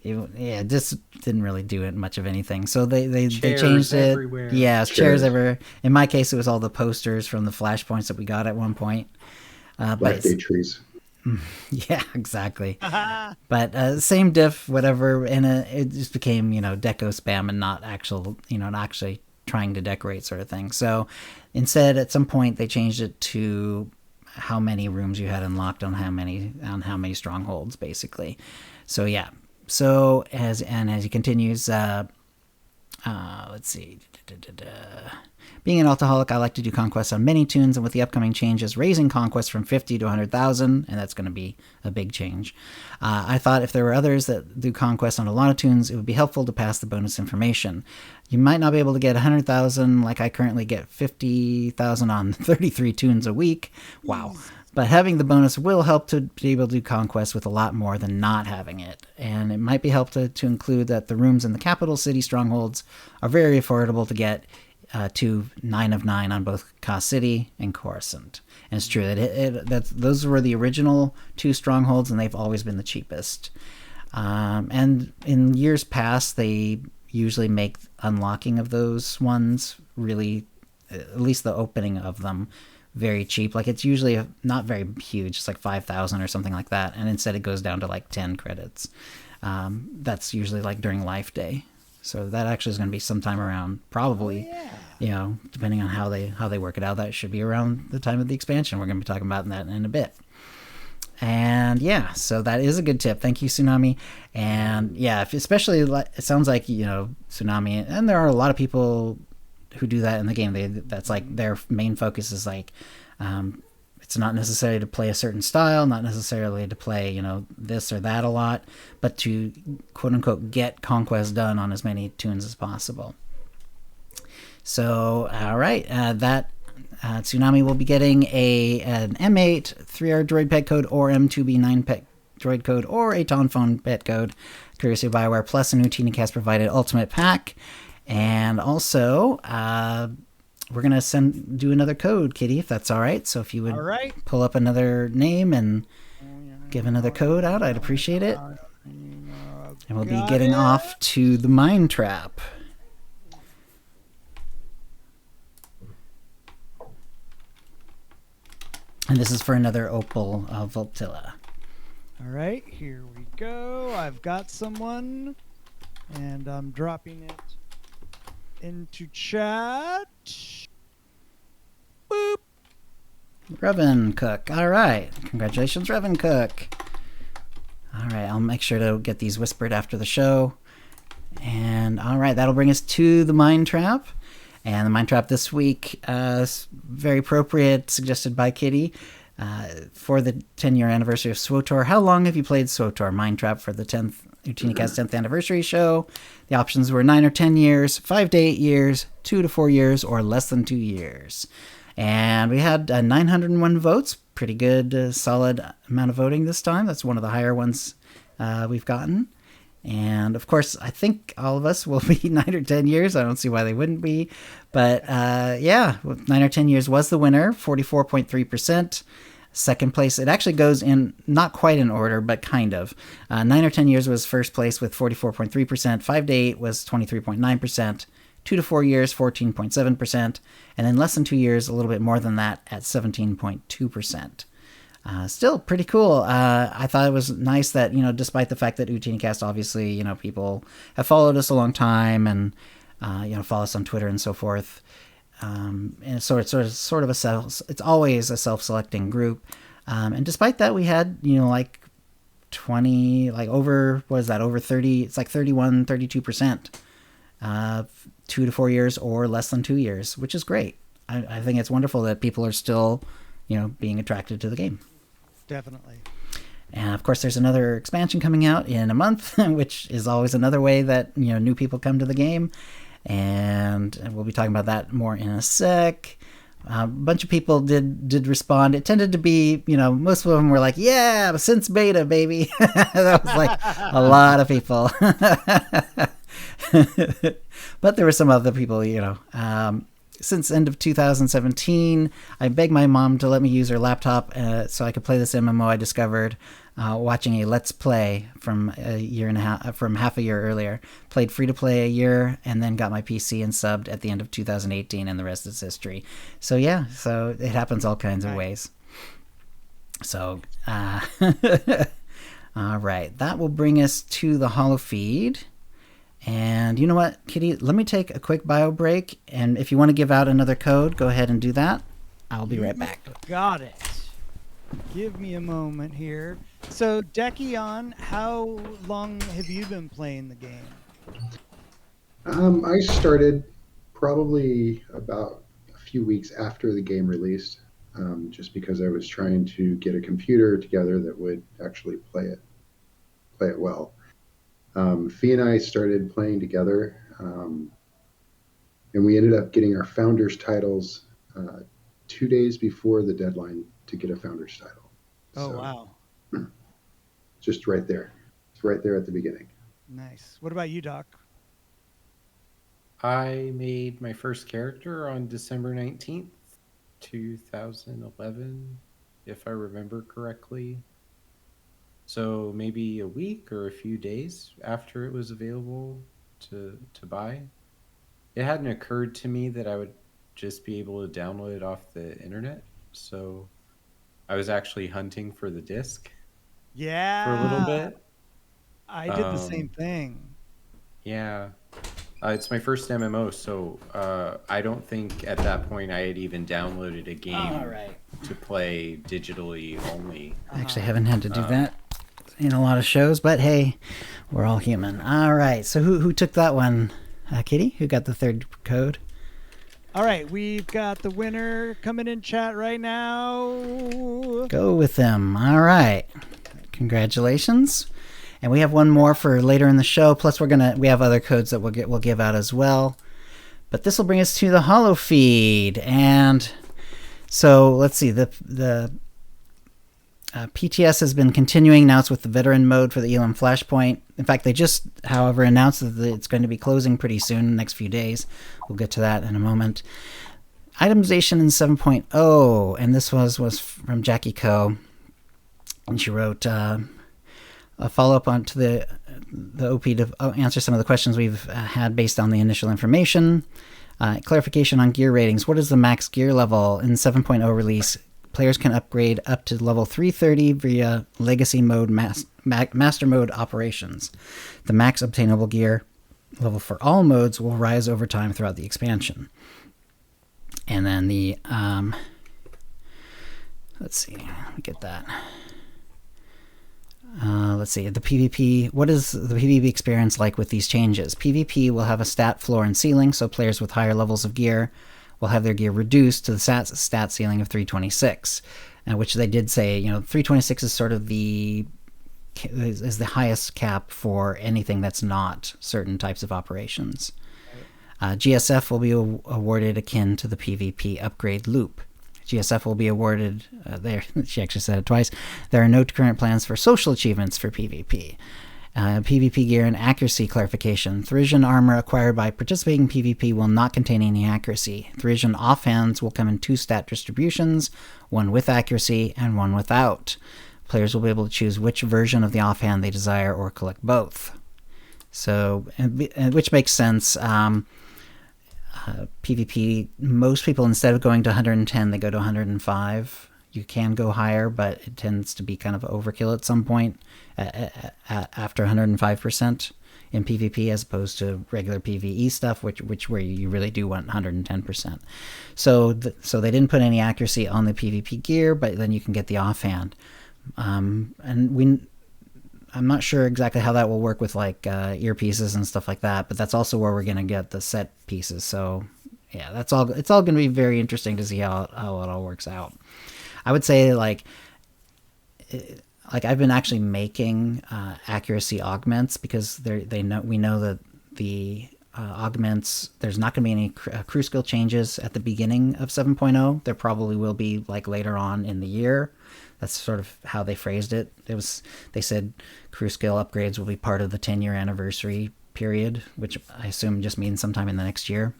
It just didn't really do it much of anything. So they changed it. Everywhere. Yeah, chairs everywhere. In my case, it was all the posters from the flashpoints that we got at one point. Day trees. Yeah, exactly. But same diff, whatever, and it just became deco spam and not actually trying to decorate sort of thing. So instead, at some point, they changed it to how many rooms you had unlocked on how many strongholds, basically. So yeah. So as he continues, let's see. Being an alcoholic, I like to do conquests on many tunes, and with the upcoming changes, raising conquests from 50 to 100,000, and that's going to be a big change. I thought if there were others that do conquests on a lot of tunes, it would be helpful to pass the bonus information. You might not be able to get 100,000 like I currently get 50,000 on 33 tunes a week. Wow. But having the bonus will help to be able to do conquests with a lot more than not having it. And it might be helpful to include that the rooms in the capital city strongholds are very affordable to get to 9 of 9 on both Ka City and Coruscant. And it's true that those were the original 2 strongholds, and they've always been the cheapest. And in years past, they usually make unlocking of those ones really, at least the opening of them, very cheap. It's usually not very huge. It's 5,000 or something like that. And instead it goes down to 10 credits. That's usually during Life Day. So that actually is going to be sometime around probably, depending on how they work it out, that should be around the time of the expansion. We're going to be talking about that in a bit. And yeah, so that is a good tip. Thank you, Tsunami. And yeah, especially it sounds like, Tsunami, and there are a lot of people who do that in the game. That's their main focus is it's not necessarily to play a certain style, not necessarily to play this or that a lot, but to quote unquote get conquest done on as many tunes as possible. So all right, that Tsunami will be getting an M8 3R droid pet code or M2B9 pet droid code or a Tonphone pet code, courtesy of BioWare, plus an OotiniCast provided ultimate pack. And also, we're going to do another code, Kitty, if that's all right. So if you would pull up another name and give another code out, I'd appreciate it. And we'll be getting off to the mine trap. And this is for another Opal Voltilla. All right, here we go. I've got someone, and I'm dropping it into chat. Boop. Revan Cook. All right. Congratulations, Revan Cook. All right. I'll make sure to get these whispered after the show. And all right. That'll bring us to the Mind Trap. And the Mind Trap this week is very appropriate, suggested by Kitty, for the 10-year anniversary of SWTOR. How long have you played SWTOR? Mind Trap for the 10th OotiniCast 10th anniversary show. The options were 9 or 10 years, 5 to 8 years, 2 to 4 years, or less than 2 years. And we had 901 votes. Pretty good, solid amount of voting this time. That's one of the higher ones we've gotten. And, of course, I think all of us will be 9 or 10 years. I don't see why they wouldn't be. But, 9 or 10 years was the winner, 44.3%. Second place, it actually goes in not quite in order, but kind of. 9 or 10 years was first place with 44.3%. 5 to 8 was 23.9%. 2 to 4 years, 14.7%. And then less than 2 years, a little bit more than that at 17.2%. Still pretty cool. I thought it was nice that, despite the fact that OotiniCast, obviously, people have followed us a long time and, follow us on Twitter and so forth. And so it's sort of it's always a self-selecting group. And despite that, we had, like 20, like over 30, it's like 31, 32%, 2 to 4 years or less than 2 years, which is great. I think it's wonderful that people are still, being attracted to the game. Definitely. And of course, there's another expansion coming out in a month, which is always another way that, new people come to the game. And we'll be talking about that more in a sec. A bunch of people did respond. It tended to be, most of them were like, yeah, since beta, baby. That was like a lot of people. But there were some other people, since end of 2017, I begged my mom to let me use her laptop so I could play this MMO I discovered watching a Let's Play from half a year earlier. Played free to play a year and then got my PC and subbed at the end of 2018, and the rest is history. So yeah, so it happens all kinds of ways. So, all right, that will bring us to the holo feed. And you know what, Kitty? Let me take a quick bio break, and if you want to give out another code, go ahead and do that. I'll be right back. Got it. Give me a moment here. So, Dekionn, how long have you been playing the game? I started probably about a few weeks after the game released, just because I was trying to get a computer together that would actually play it well. Fee and I started playing together, and we ended up getting our founders titles 2 days before the deadline to get a founders title. Oh, so, wow. Just right there. It's right there at the beginning. Nice. What about you, Doc? I made my first character on December 19th, 2011, if I remember correctly. So maybe a week or a few days after it was available to buy. It hadn't occurred to me that I would just be able to download it off the internet. So I was actually hunting for the disc. Yeah. For a little bit. I did the same thing. Yeah. It's my first MMO, so I don't think at that point I had even downloaded a game to play digitally only. I actually haven't had to do that in a lot of shows, but hey, we're all human. All right, so who took that one? Kitty, who got the third code? All right, we've got the winner coming in chat right now. Go with them. All right, congratulations. And we have one more for later in the show. Plus, we have other codes that we'll give out as well. But this will bring us to the holo feed. And so let's see. The PTS has been continuing. Now it's with the veteran mode for the Elam Flashpoint. In fact, they just, however, announced that it's going to be closing pretty soon, in the next few days. We'll get to that in a moment. Itemization in 7.0, and this was from Jackie Co. And she wrote a follow-up onto the OP to answer some of the questions we've had based on the initial information. Clarification on gear ratings. What is the max gear level in 7.0 release? players can upgrade up to level 330 via Legacy Mode Master Mode operations. The max obtainable gear level for all modes will rise over time throughout the expansion. And then the let's see, let me get that. Let's see, the PvP. What is the PvP experience like with these changes? PvP will have a stat floor and ceiling, so players with higher levels of gear will have their gear reduced to the stat ceiling of 326, which they did say, 326 is sort of the highest cap for anything that's not certain types of operations. GSF will be awarded akin to the PvP upgrade loop. GSF will be awarded, she actually said it twice, there are no current plans for social achievements for PvP. PvP gear and accuracy clarification. Therision armor acquired by participating in PvP will not contain any accuracy. Therision offhands will come in 2 stat distributions, one with accuracy and one without. Players will be able to choose which version of the offhand they desire or collect both. So, which makes sense. PvP, most people, instead of going to 110, they go to 105. You can go higher, but it tends to be kind of overkill at some point after 105% in PvP, as opposed to regular PvE stuff, which where you really do want 110%. So they didn't put any accuracy on the PvP gear, but then you can get the offhand. And I'm not sure exactly how that will work with like earpieces and stuff like that, but that's also where we're going to get the set pieces. So yeah, it's all going to be very interesting to see how it all works out. I would say like I've been actually making accuracy augments, because we know that the augments, there's not going to be any crew skill changes at the beginning of 7.0. There probably will be like later on in the year. That's sort of how they phrased it. They said crew skill upgrades will be part of the 10-year anniversary period, which I assume just means sometime in the next year.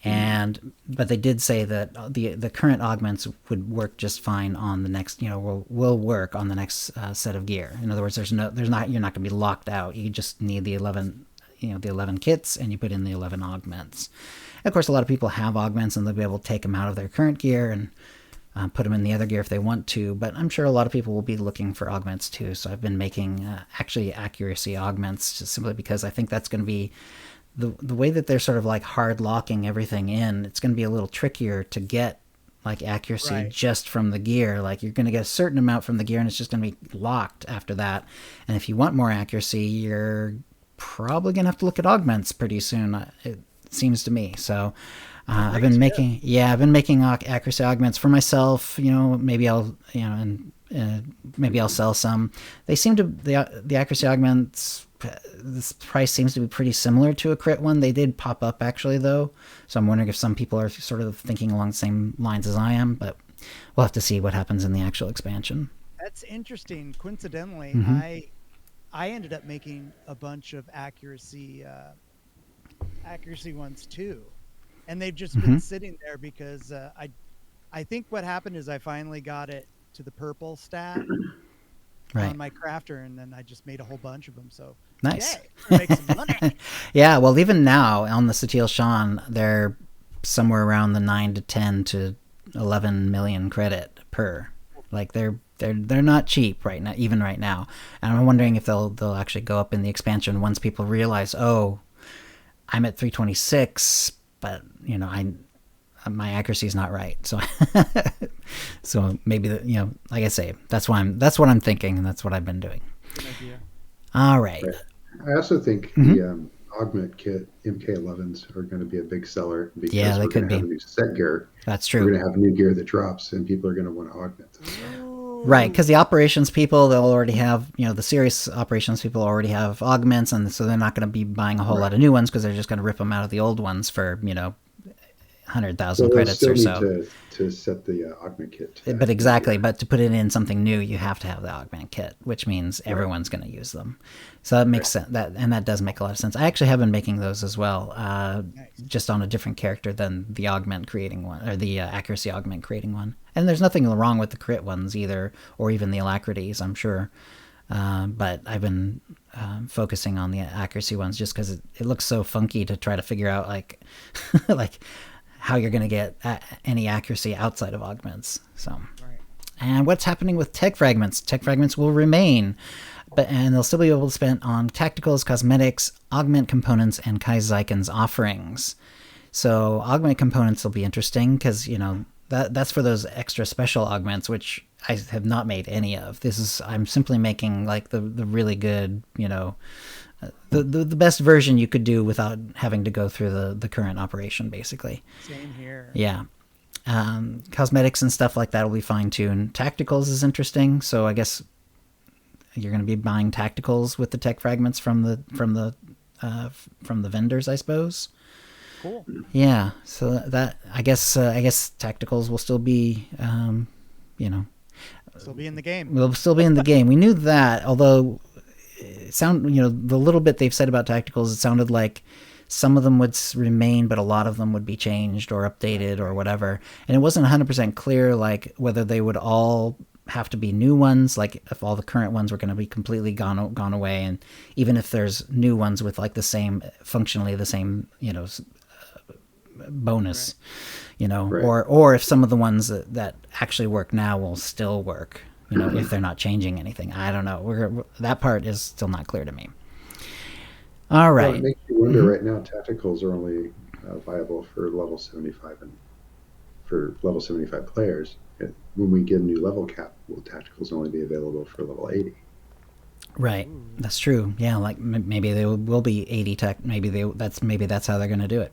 Mm-hmm. But they did say that the current augments would work just fine on the next, will work on the next set of gear. In other words, you're not going to be locked out. You just need the 11 kits, and you put in the 11 augments. And of course, a lot of people have augments, and they'll be able to take them out of their current gear and put them in the other gear if they want to, but I'm sure a lot of people will be looking for augments too. So I've been making actually accuracy augments, just simply because I think that's going to be the way that they're sort of like hard locking everything in. It's going to be a little trickier to get like accuracy just from the gear. Like you're going to get a certain amount from the gear, and it's just going to be locked after that. And if you want more accuracy, you're probably going to have to look at augments pretty soon, it seems to me. So I've been making accuracy augments for myself. Maybe I'll maybe I'll sell some. They seem to the accuracy augments. This price seems to be pretty similar to a crit one. They did pop up actually though, so I'm wondering if some people are sort of thinking along the same lines as I am. But we'll have to see what happens in the actual expansion. That's interesting. Coincidentally, I ended up making a bunch of accuracy ones too. And they've just been sitting there because I think what happened is I finally got it to the purple stat on my crafter, and then I just made a whole bunch of them. So nice. Yay, make some money. Yeah, well, even now on the Satil Shan, they're somewhere around the 9 to 10 to 11 million credit per. Like they're not cheap right now, even right now. And I'm wondering if they'll actually go up in the expansion once people realize, oh, I'm at 326. But my accuracy is not right, so maybe like I say, that's what I'm thinking, and that's what I've been doing. Good idea. All right. I also think the augment kit MK11s are going to be a big seller, because they could be. Have a new set gear. That's true. We're going to have new gear that drops, and people are going to want to augment this. Right, because the operations people, they'll already have, the serious operations people already have augments, and so they're not going to be buying a whole lot of new ones, because they're just going to rip them out of the old ones for, 100,000 credits or so. Need to set the augment kit. But exactly, but to put it in something new, you have to have the augment kit, which means everyone's going to use them. So that makes sense. That does make a lot of sense. I actually have been making those as well, just on a different character than the augment creating one, or the accuracy augment creating one. And there's nothing wrong with the crit ones either, or even the alacrities, I'm sure. But I've been focusing on the accuracy ones just because it looks so funky to try to figure out like how you're going to get any accuracy outside of augments. So And what's happening with tech fragments? Tech fragments will remain, and they'll still be able to spend on tacticals, cosmetics, augment components, and Kaizyken's offerings. So augment components will be interesting because, that's for those extra special augments, which I have not made any of. I'm simply making like the really good, the best version you could do without having to go through the current operation, basically. Same here. Yeah. Cosmetics and stuff like that will be fine-tuned. Tacticals is interesting, so I guess you're going to be buying tacticals with the tech fragments from the vendors, I suppose. Cool. Yeah, so that I guess tacticals will still be, Still be in the game. Will still be in the game. We knew that, although the little bit they've said about tacticals, it sounded like some of them would remain, but a lot of them would be changed or updated or whatever. And it wasn't 100% clear, like, whether they would all have to be new ones, like if all the current ones were going to be completely gone away, and even if there's new ones with like functionally the same, bonus, Right. or if some of the ones that actually work now will still work, if they're not changing anything. I don't know. That part is still not clear to me. All right. Well, it makes you wonder. Right now, tacticals are only viable for level 75 and for level 75 players. When we get a new level cap, will tacticals only be available for level 80? Right. That's true. Yeah, like maybe they will be 80 tech. Maybe that's how they're going to do it.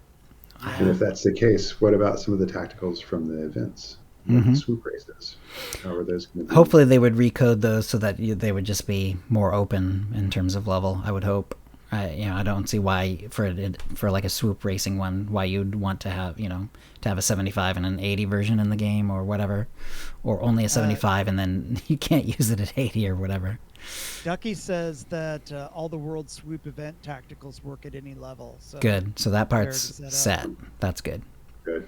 And if that's the case, what about some of the tacticals from the events? Like swoop races. How are those going to be? Hopefully they would recode those so that they would just be more open in terms of level, I would hope. I don't see why for like a swoop racing one, why you'd want to have a 75 and an 80 version in the game or whatever, or only a 75 and then you can't use it at 80 or whatever. Ducky says that all the World Swoop event tacticals work at any level. So good. So that part's set. That's good. Good.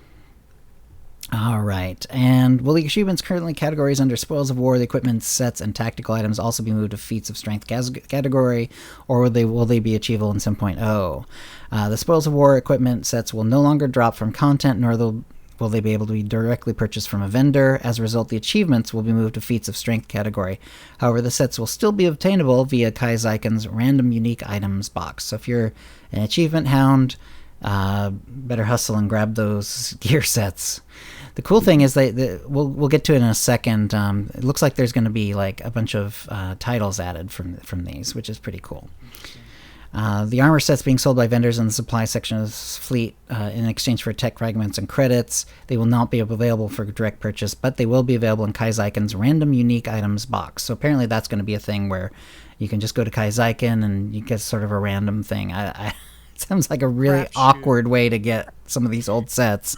All right. And will the achievements currently categories under Spoils of War, the equipment, sets, and tactical items also be moved to Feats of Strength category, or will they be achievable in 7.0? The Spoils of War equipment sets will no longer drop from content, nor will they be able to be directly purchased from a vendor. As a result, the achievements will be moved to Feats of Strength category. However, the sets will still be obtainable via Kaizyken's Random Unique Items box. So if you're an achievement hound, better hustle and grab those gear sets. The cool thing is we'll get to it in a second. It looks like there's going to be like a bunch of titles added from these, which is pretty cool. The armor sets being sold by vendors in the supply section of this fleet in exchange for tech fragments and credits. They will not be available for direct purchase, but they will be available in Kaizyken's Random Unique Items box. So apparently that's going to be a thing where you can just go to Kaizyken and you get sort of a random thing. It sounds like a really awkward way to get some of these old sets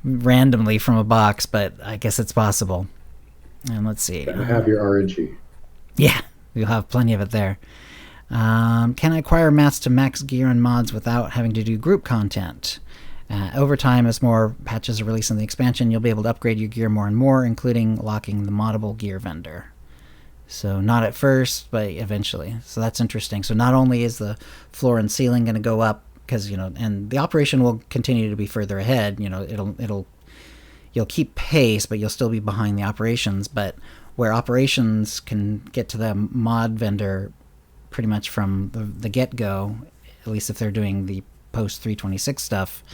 randomly from a box, but I guess it's possible. And let's see. Have your RNG. Yeah, you'll have plenty of it there. Can I acquire mats to max gear and mods without having to do group content? Over time, as more patches are released in the expansion, you'll be able to upgrade your gear more and more, including locking the moddable gear vendor. So not at first, but eventually. So that's interesting. So not only is the floor and ceiling going to go up, because and the operation will continue to be further ahead. You'll keep pace, but you'll still be behind the operations. But where operations can get to the mod vendor pretty much from the get-go, at least if they're doing the post 326 stuff,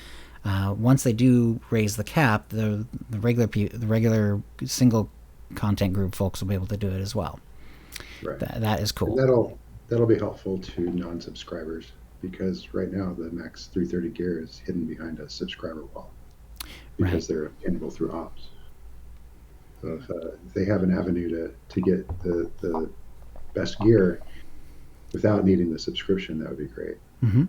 once they do raise the cap, the regular single content group folks will be able to do it as well. Right. That is cool. And that'll be helpful to non-subscribers, because right now the max 330 gear is hidden behind a subscriber wall because they're obtainable through ops. So if they have an avenue to get the best gear without needing the subscription, that would be great. Mm-hmm.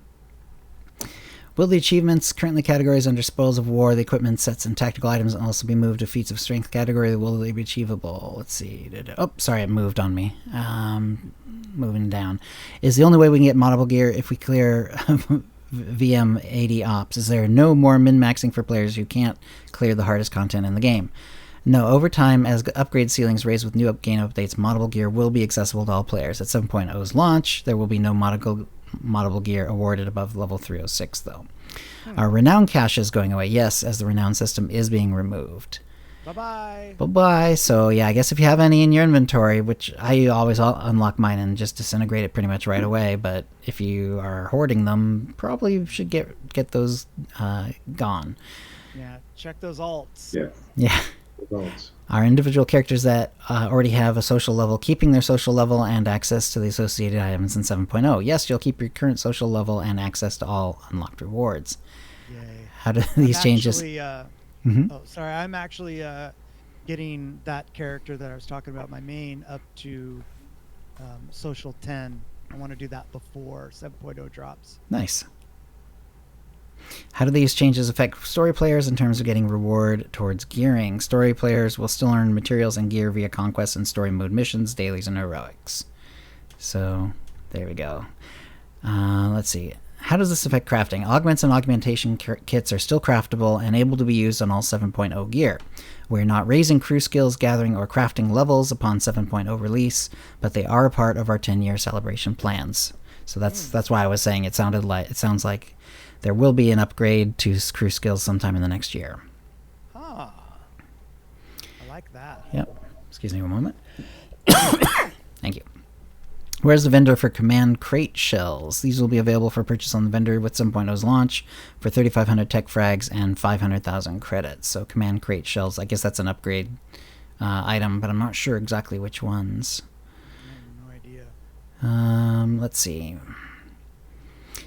Will the achievements currently categories under Spoils of War, the equipment, sets, and tactical items also be moved to Feats of Strength category? Will they be achievable? Let's see. Oh, sorry, it moved on me. Moving down. Is the only way we can get moddable gear if we clear VM 80 ops? Is there no more min-maxing for players who can't clear the hardest content in the game? No, over time, as upgrade ceilings raised with new game updates, moddable gear will be accessible to all players. At 7.0's launch, there will be no moddable gear awarded above level 306, though. Our renown cache is going away, yes, as the renown system is being removed. Bye-bye. Bye-bye. So, yeah, I guess if you have any in your inventory, which I always unlock mine and just disintegrate it pretty much right away, but if you are hoarding them, probably should get those gone. Yeah, check those alts. Yeah. Alts. Our individual characters that already have a social level, keeping their social level and access to the associated items in 7.0. Yes, you'll keep your current social level and access to all unlocked rewards. Yay. How do these changes... Oh, sorry. I'm actually getting that character that I was talking about, my main, up to social 10. I want to do that before 7.0 drops. Nice. How do these changes affect story players in terms of getting reward towards gearing? Story players will still earn materials and gear via conquests and story mode missions, dailies, and heroics. So, there we go. Let's see. How does this affect crafting? Augments and augmentation kits are still craftable and able to be used on all 7.0 gear. We're not raising crew skills, gathering, or crafting levels upon 7.0 release, but they are a part of our 10-year celebration plans. So that's why I was saying it sounds like there will be an upgrade to crew skills sometime in the next year. I like that. Yep. Excuse me one moment. Thank you. Where's the vendor for command crate shells? These will be available for purchase on the vendor with 7.0's launch for 3,500 tech frags and 500,000 credits. So command crate shells, I guess that's an upgrade item, but I'm not sure exactly which ones. I have no idea. Let's see.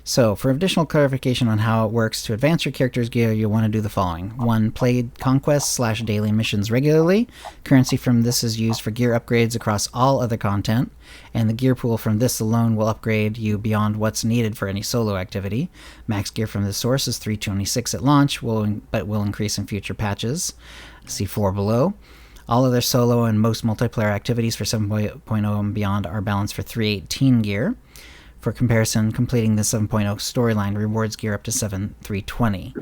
So, for additional clarification on how it works, to advance your character's gear, you'll want to do the following. 1. Play conquests/daily missions regularly. Currency from this is used for gear upgrades across all other content, and the gear pool from this alone will upgrade you beyond what's needed for any solo activity. Max gear from this source is 326 at launch, but will increase in future patches. See 4 below. All other solo and most multiplayer activities for 7.0 and beyond are balanced for 318 gear. For comparison, completing the 7.0 storyline rewards gear up to 320.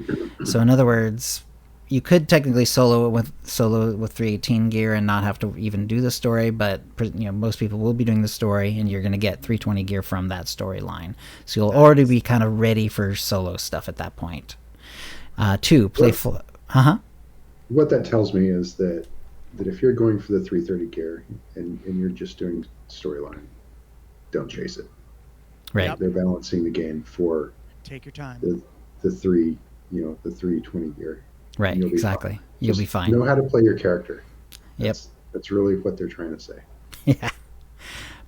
So in other words, you could technically solo with 318 gear and not have to even do the story, but most people will be doing the story, and you're going to get 320 gear from that storyline. So you'll already be kind of ready for solo stuff at that point. 2. Play What that tells me is that if you're going for the 330 gear and you're just doing storyline, don't chase it. Right. Yep. They're balancing the game for Take your time. the 320 gear. Right, exactly. You'll be fine. Know how to play your character. Yep. That's really what they're trying to say. Yeah.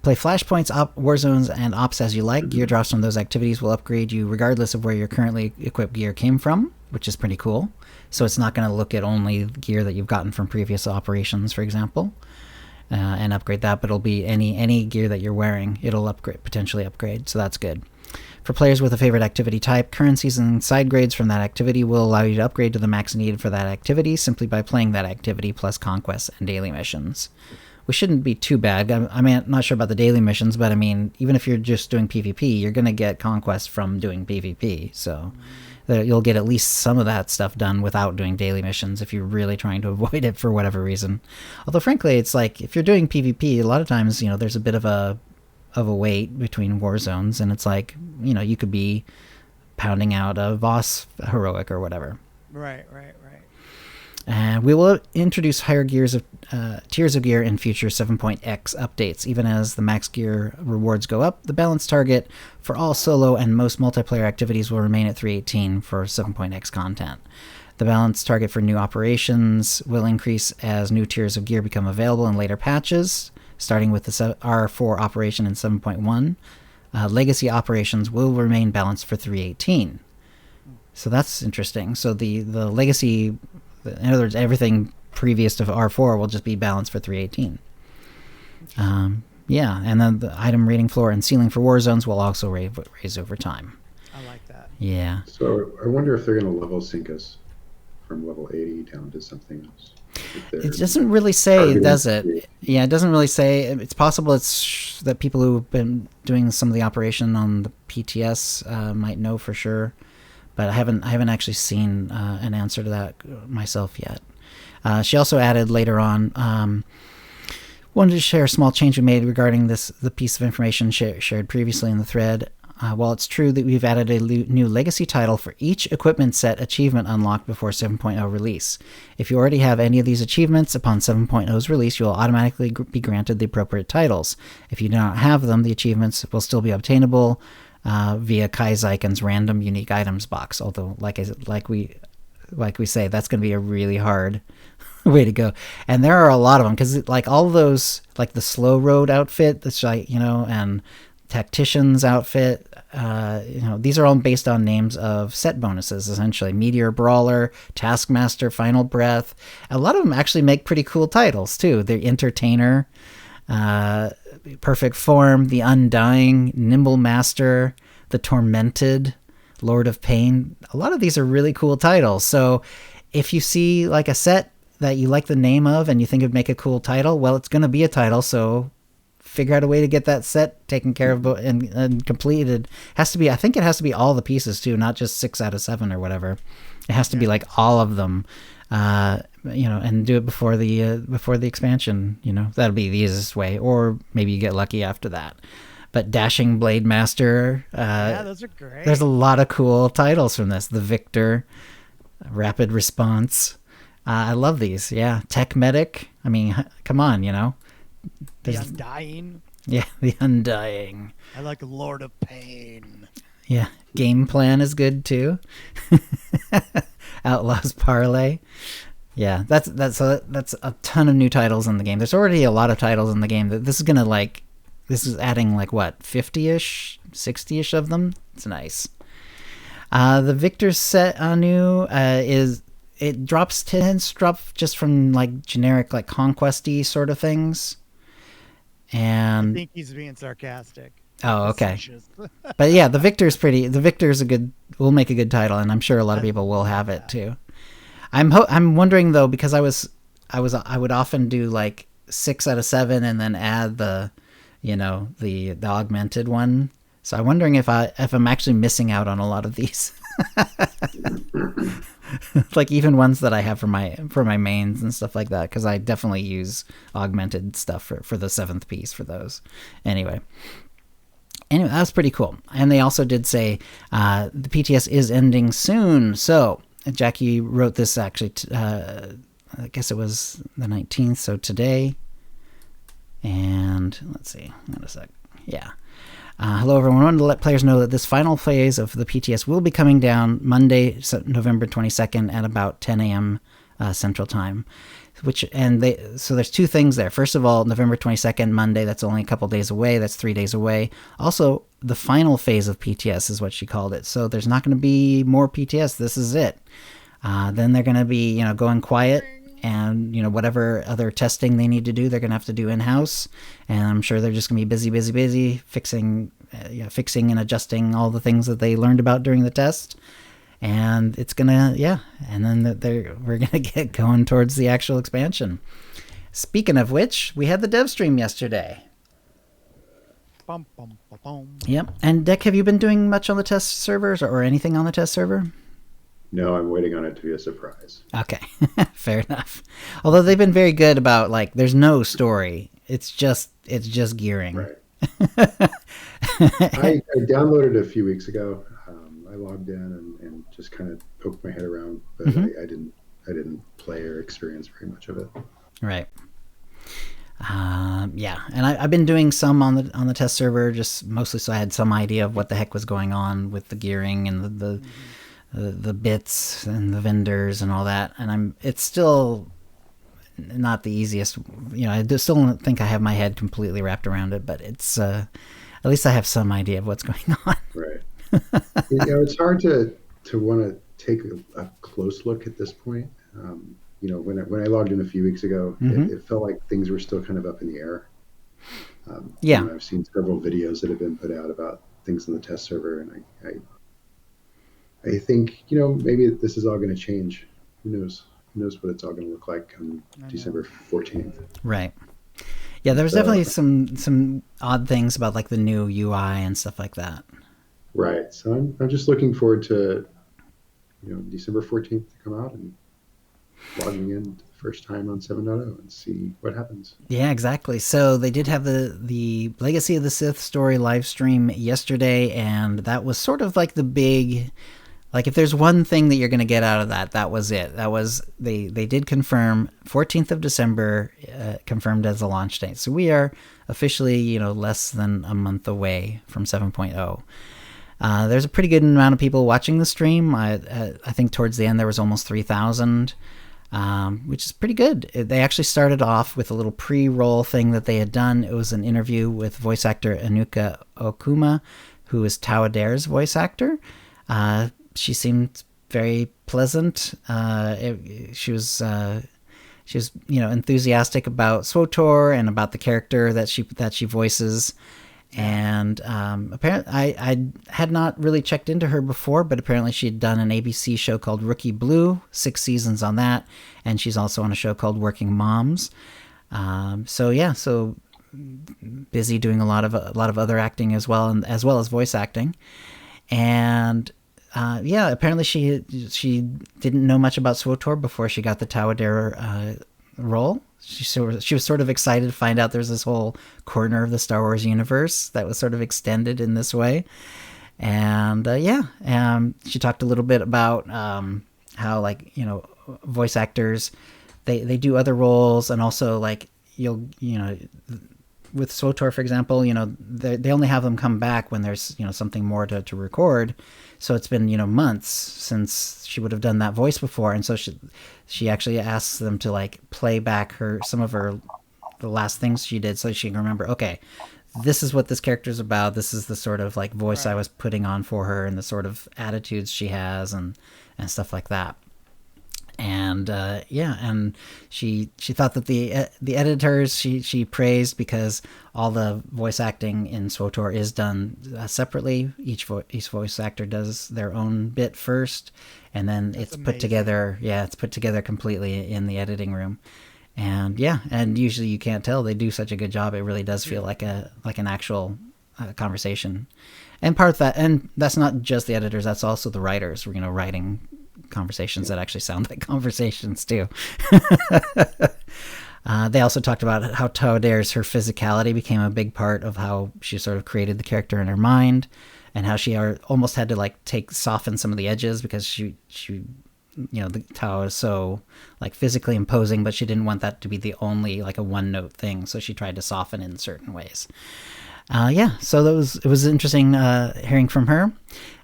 Play flashpoints, war zones, and ops as you like. Gear drops from those activities will upgrade you regardless of where your currently equipped gear came from, which is pretty cool. So it's not going to look at only gear that you've gotten from previous operations, for example. And upgrade that, but it'll be any gear that you're wearing, it'll potentially upgrade, so that's good. For players with a favorite activity type, currencies and side grades from that activity will allow you to upgrade to the max needed for that activity simply by playing that activity plus conquests and daily missions. Which shouldn't be too bad. I mean, I'm not sure about the daily missions, but I mean, even if you're just doing PvP, you're going to get conquest from doing PvP, so you'll get at least some of that stuff done without doing daily missions if you're really trying to avoid it for whatever reason. Although, frankly, it's like, if you're doing PvP, a lot of times, there's a bit of a wait between war zones, and it's like, you could be pounding out a boss heroic or whatever. Right. And we will introduce higher tiers of gear in future 7.x updates. Even as the max gear rewards go up, the balance target for all solo and most multiplayer activities will remain at 318 for 7.x content. The balance target for new operations will increase as new tiers of gear become available in later patches, starting with the R4 operation in 7.1. Legacy operations will remain balanced for 318. So that's interesting. So the legacy... In other words, everything previous to R4 will just be balanced for 318. Yeah, and then the item rating floor and ceiling for war zones will also raise over time. I like that. Yeah. So I wonder if they're going to level sync us from level 80 down to something else. It doesn't really say, does it? Yeah, it doesn't really say. It's possible that people who've been doing some of the operation on the PTS might know for sure. But I haven't actually seen an answer to that myself yet. She also added later on, wanted to share a small change we made regarding the piece of information shared previously in the thread. while it's true that we've added a new legacy title for each equipment set achievement unlocked before 7.0 release. If you already have any of these achievements, upon 7.0's release, you will automatically be granted the appropriate titles. If you do not have them, the achievements will still be obtainable via Kai Zyken's random unique items box. Although, like we say, that's going to be a really hard way to go. And there are a lot of them, because like all of those, like the Slow Road outfit, that's like, and Tactician's outfit, these are all based on names of set bonuses, essentially. Meteor Brawler, Taskmaster, Final Breath. A lot of them actually make pretty cool titles too. The Entertainer, Perfect Form, The Undying, Nimble Master, The Tormented, Lord of Pain. A lot of these are really cool titles. So if you see like a set that you like the name of and you think it would make a cool title, well, it's going to be a title, so figure out a way to get that set taken care of and completed. I think it has to be all the pieces too, not just 6 out of 7 or whatever. It has to be like all of them, and do it before the expansion. That'll be the easiest way, or maybe you get lucky after that. But Dashing Blade Master, those are great. There's a lot of cool titles from this. The Victor, Rapid Response. I love these. Yeah, Tech Medic. I mean, come on, The Undying. Yeah, The Undying. I like Lord of Pain. Yeah, Game Plan is good too. Outlaws Parlay. Yeah, that's a ton of new titles in the game. There's already a lot of titles in the game. This is adding like what, 50-ish, 60-ish of them. It's nice. The Victor's set Anu tends to drop just from like generic like conquesty sort of things. And I think he's being sarcastic. Oh, okay. But yeah, the Victor's will make a good title, and I'm sure a lot of people will have it too. I'm wondering though, because I would often do like 6 out of 7 and then add the augmented one. So I'm wondering if I'm actually missing out on a lot of these. Like even ones that I have for my mains and stuff like that, because I definitely use augmented stuff for the 7th piece for those. Anyway, that's pretty cool. And they also did say the PTS is ending soon. So Jackie wrote this actually, I guess it was the 19th, so today. And let's see, wait a sec. Yeah. Hello, everyone. I wanted to let players know that this final phase of the PTS will be coming down Monday, November 22nd at about 10 a.m. Central Time. So there's 2 things there. First of all, November 22nd, Monday, that's only a couple days away. That's 3 days away. Also, the final phase of PTS is what she called it. So there's not going to be more PTS. This is it. Then they're going to be, going quiet. And, whatever other testing they need to do, they're going to have to do in-house. And I'm sure they're just going to be busy fixing and adjusting all the things that they learned about during the test. And it's going to, and then we're going to get going towards the actual expansion. Speaking of which, we had the dev stream yesterday. Bum, bum, bum, bum. Yep. And Dek, have you been doing much on the test servers or anything on the test server? No, I'm waiting on it to be a surprise. Okay, fair enough. Although they've been very good about like, there's no story. It's just gearing. Right. I downloaded it a few weeks ago. I logged in and just kind of poked my head around, but I didn't play or experience very much of it. Right. And I've been doing some on the test server, just mostly so I had some idea of what the heck was going on with the gearing and the bits and the vendors and all that. And it's still not the easiest. I still don't think I have my head completely wrapped around it, but it's at least I have some idea of what's going on. Right. It's hard to want to take a close look at this point. When I logged in a few weeks ago, it felt like things were still kind of up in the air. I've seen several videos that have been put out about things in the test server, and I think maybe this is all going to change. Who knows? Who knows what it's all going to look like on December 14th? Right. Yeah, there was definitely some odd things about like the new UI and stuff like that. Right. So I'm just looking forward to December 14th to come out and logging in to the first time on 7.0 and see what happens. Yeah, exactly. So they did have the Legacy of the Sith story live stream yesterday, and that was sort of like the big, like if there's one thing that you're going to get out of that, that was it. That was, they did confirm 14th of December, confirmed as the launch date. So we are officially, less than a month away from 7.0. There's a pretty good amount of people watching the stream. I think towards the end there was almost 3,000, which is pretty good. They actually started off with a little pre-roll thing that they had done. It was an interview with voice actor Anuka Okuma, who is Tau Adair's voice actor. She seemed very pleasant. She was enthusiastic about SWTOR and about the character that she voices. And apparently, I had not really checked into her before, but apparently she had done an ABC show called Rookie Blue, 6 seasons on that, and she's also on a show called Working Moms. So busy doing a lot of other acting as well, and as well as voice acting. And apparently she didn't know much about SWTOR before she got the Tau Adair role. She was sort of excited to find out there's this whole corner of the Star Wars universe that was sort of extended in this way. And she talked a little bit about how, voice actors, they do other roles, and also with SWTOR, for example, they only have them come back when there's, something more to record. So it's been, months since she would have done that voice before. And so she actually asks them to play back some of the last things she did so she can remember, okay, this is what this character is about. This is the sort of voice I was putting on for her, and the sort of attitudes she has and stuff like that. And and she thought that the editors she praised, because all the voice acting in SWTOR is done separately. Each voice actor does their own bit first, and then it's put together. Yeah, it's put together completely in the editing room. And and usually you can't tell, they do such a good job. It really does feel like an actual conversation. And part of that, and that's not just the editors, that's also the writers, writing conversations that actually sound like conversations too. They also talked about how Tau Adair's, her physicality became a big part of how she sort of created the character in her mind, and how she almost had to soften some of the edges, because she the Tau is so physically imposing, but she didn't want that to be the only a one note thing, so she tried to soften in certain ways. So it was interesting hearing from her.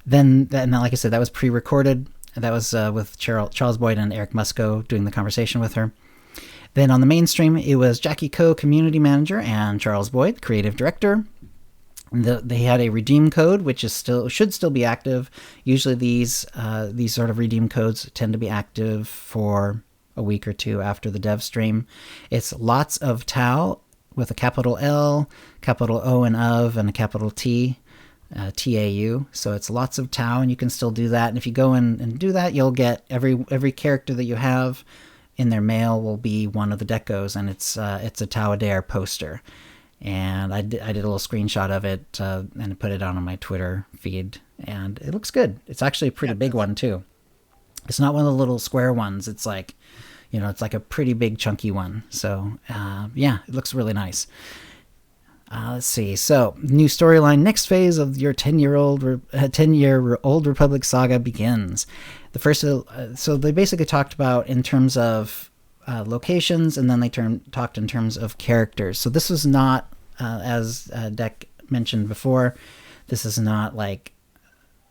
Then like I said, that was pre-recorded. That was with Charles Boyd and Eric Musco doing the conversation with her. Then on the mainstream, it was Jackie Coe, community manager, and Charles Boyd, creative director. They had a redeem code, which should still be active. Usually these sort of redeem codes tend to be active for a week or two after the dev stream. It's lots of Tau with a capital L, capital O and of, and a capital T. TAU. So it's lots of Tau, and you can still do that. And if you go in and do that, you'll get every character that you have in their mail will be one of the decos, and it's a Tau Adair poster. And I did a little screenshot of it and put it on my Twitter feed, and it looks good. It's actually a pretty big one too. It's not one of the little square ones. It's it's a pretty big chunky one. So it looks really nice. Let's see. So, new storyline. Next phase of your 10-year Old Republic saga begins. The first, so they basically talked about in terms of locations, and then they talked in terms of characters. So this was not, as Dek mentioned before, this is not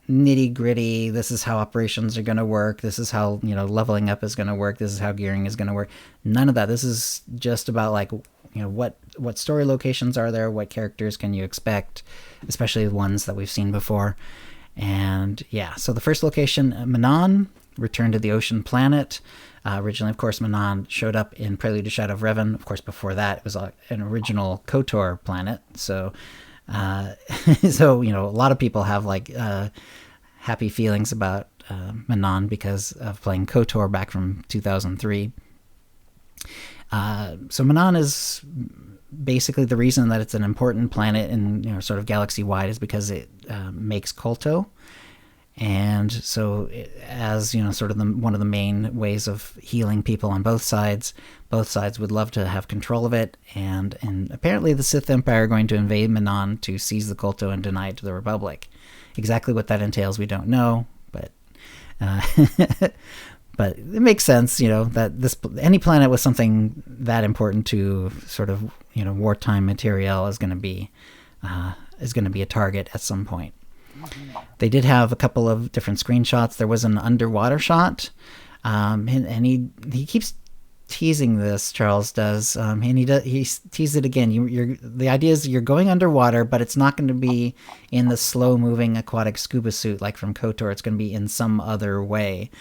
nitty gritty. This is how operations are going to work. This is how leveling up is going to work. This is how gearing is going to work. None of that. This is just about what story locations are there, what characters can you expect, especially the ones that we've seen before. And so the first location, Manon, returned to the ocean planet. Originally, of course, Manon showed up in Prelude to Shadow of Revan. Of course, before that, it was an original KOTOR planet. So, a lot of people have happy feelings about Manon because of playing KOTOR back from 2003. So Manon is basically the reason that it's an important planet in sort of galaxy wide is because it makes Kolto, And so, as sort of one of the main ways of healing people on both sides would love to have control of it. And apparently the Sith Empire are going to invade Manon to seize the Kolto and deny it to the Republic. Exactly what that entails, we don't know, but but it makes sense, that any planet with something that important to sort of wartime material is going to be a target at some point. They did have a couple of different screenshots. There was an underwater shot, and he keeps teasing this. Charles does, and he teased it again. The idea is you're going underwater, but it's not going to be in the slow-moving aquatic scuba suit like from KOTOR. It's going to be in some other way.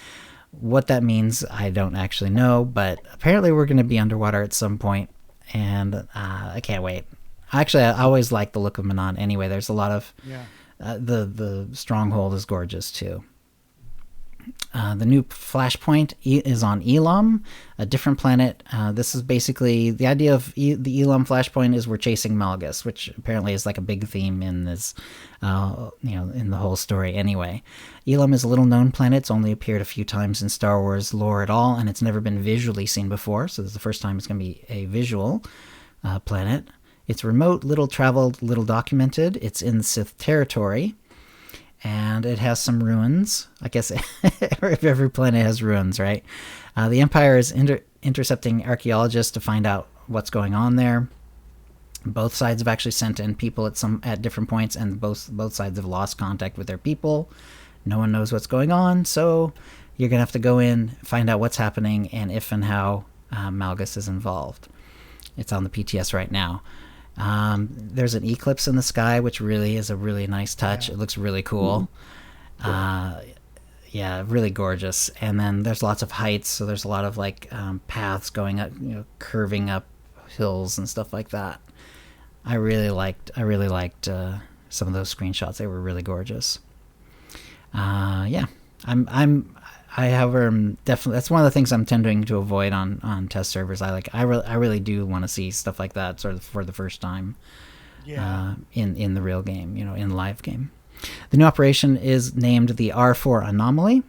What that means, I don't actually know, but apparently we're going to be underwater at some point, and I can't wait. Actually, I always like the look of Manon anyway. There's a lot of... the stronghold is gorgeous too. The new flashpoint is on Elam, a different planet. This is basically the idea of the Elam flashpoint is we're chasing Malgus, which apparently is like a big theme in this, in the whole story anyway. Elam is a little known planet. It's only appeared a few times in Star Wars lore at all, and it's never been visually seen before. So this is the first time it's going to be a visual planet. It's remote, little traveled, little documented. It's in Sith territory, and it has some ruins. I guess every planet has ruins, right? The Empire is intercepting archaeologists to find out what's going on there. Both sides have actually sent in people at different points, and both sides have lost contact with their people. No one knows what's going on, so you're gonna have to go in, find out what's happening, and if and how Malgus is involved. It's on the PTS right now. There's an eclipse in the sky, which really is a really nice touch. It looks really cool. Really gorgeous. And then there's lots of heights, so there's a lot of paths going up, curving up hills and stuff like that. I really liked some of those screenshots. They were really gorgeous. However, definitely that's one of the things I'm tending to avoid on test servers. I really do want to see stuff like that sort of for the first time, in the real game, in live game. The new operation is named the R4 Anomaly,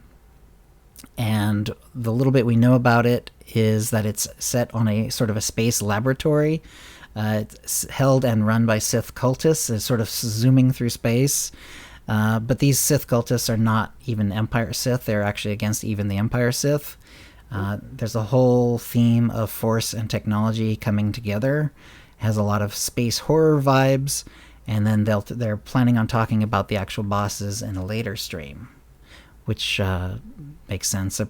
and the little bit we know about it is that it's set on a sort of a space laboratory. It's held and run by Sith cultists. It's sort of zooming through space. But these Sith cultists are not even Empire Sith. They're actually against even the Empire Sith. There's a whole theme of force and technology coming together. It has a lot of space horror vibes. And then they're planning on talking about the actual bosses in a later stream, which makes sense.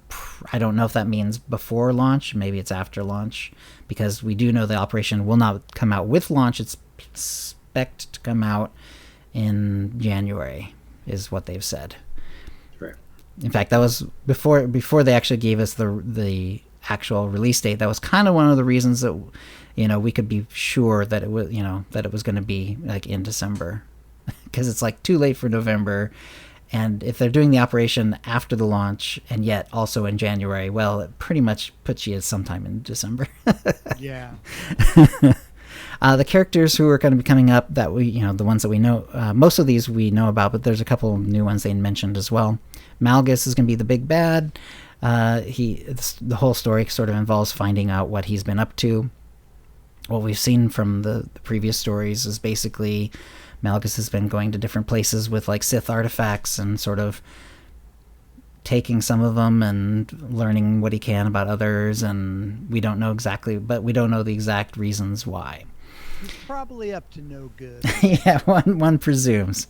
I don't know if that means before launch. Maybe it's after launch, because we do know the operation will not come out with launch. It's expected to come out in January, is what they've said. Right. In fact, that was before they actually gave us the actual release date. That was kind of one of the reasons that we could be sure that it was that it was going to be in December, because it's too late for November, and if they're doing the operation after the launch and yet also in January, well, it pretty much puts you sometime in December. Yeah. The characters who are going to be coming up, that the ones that we know, most of these we know about, but there's a couple of new ones they mentioned as well. Malgus is going to be the big bad. The whole story sort of involves finding out what he's been up to. What we've seen from the previous stories is basically Malgus has been going to different places with Sith artifacts and sort of taking some of them and learning what he can about others, and we don't know exactly, but we don't know the exact reasons why. He's probably up to no good. Yeah, one presumes.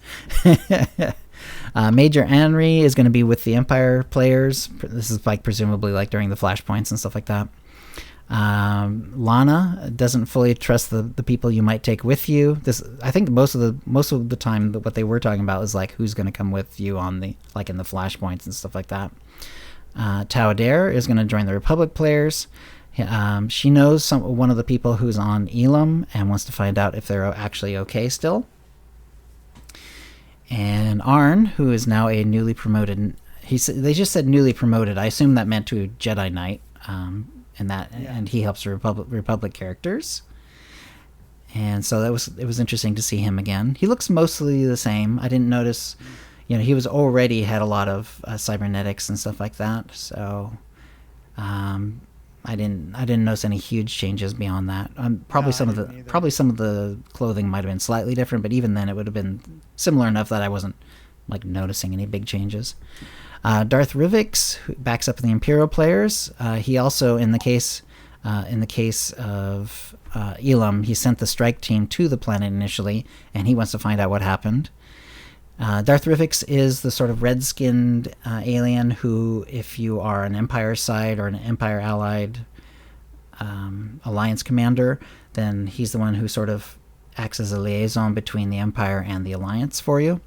Major Anri is going to be with the Empire players. This is presumably during the flashpoints and stuff like that. Lana doesn't fully trust the people you might take with you. I think most of the time what they were talking about is who's going to come with you on the in the flashpoints and stuff like that. Tau Adair is going to join the Republic players. She knows one of the people who's on Elam and wants to find out if they're actually okay still. And Arn, who is now a newly promoted, they just said newly promoted. I assume that meant to Jedi Knight. And he helps the Republic characters, and so it was interesting to see him again. He looks mostly the same. I didn't notice, he was already had a lot of cybernetics and stuff like that. So I didn't notice any huge changes beyond that. Probably some of the clothing might have been slightly different, but even then it would have been similar enough that I wasn't like noticing any big changes. Darth Rivix, who backs up the Imperial players, he also in the case of Elam, he sent the strike team to the planet initially, and he wants to find out what happened. Darth Rivix is the sort of red-skinned alien who, if you are an Empire side or an Empire allied alliance commander, then he's the one who sort of acts as a liaison between the Empire and the Alliance for you.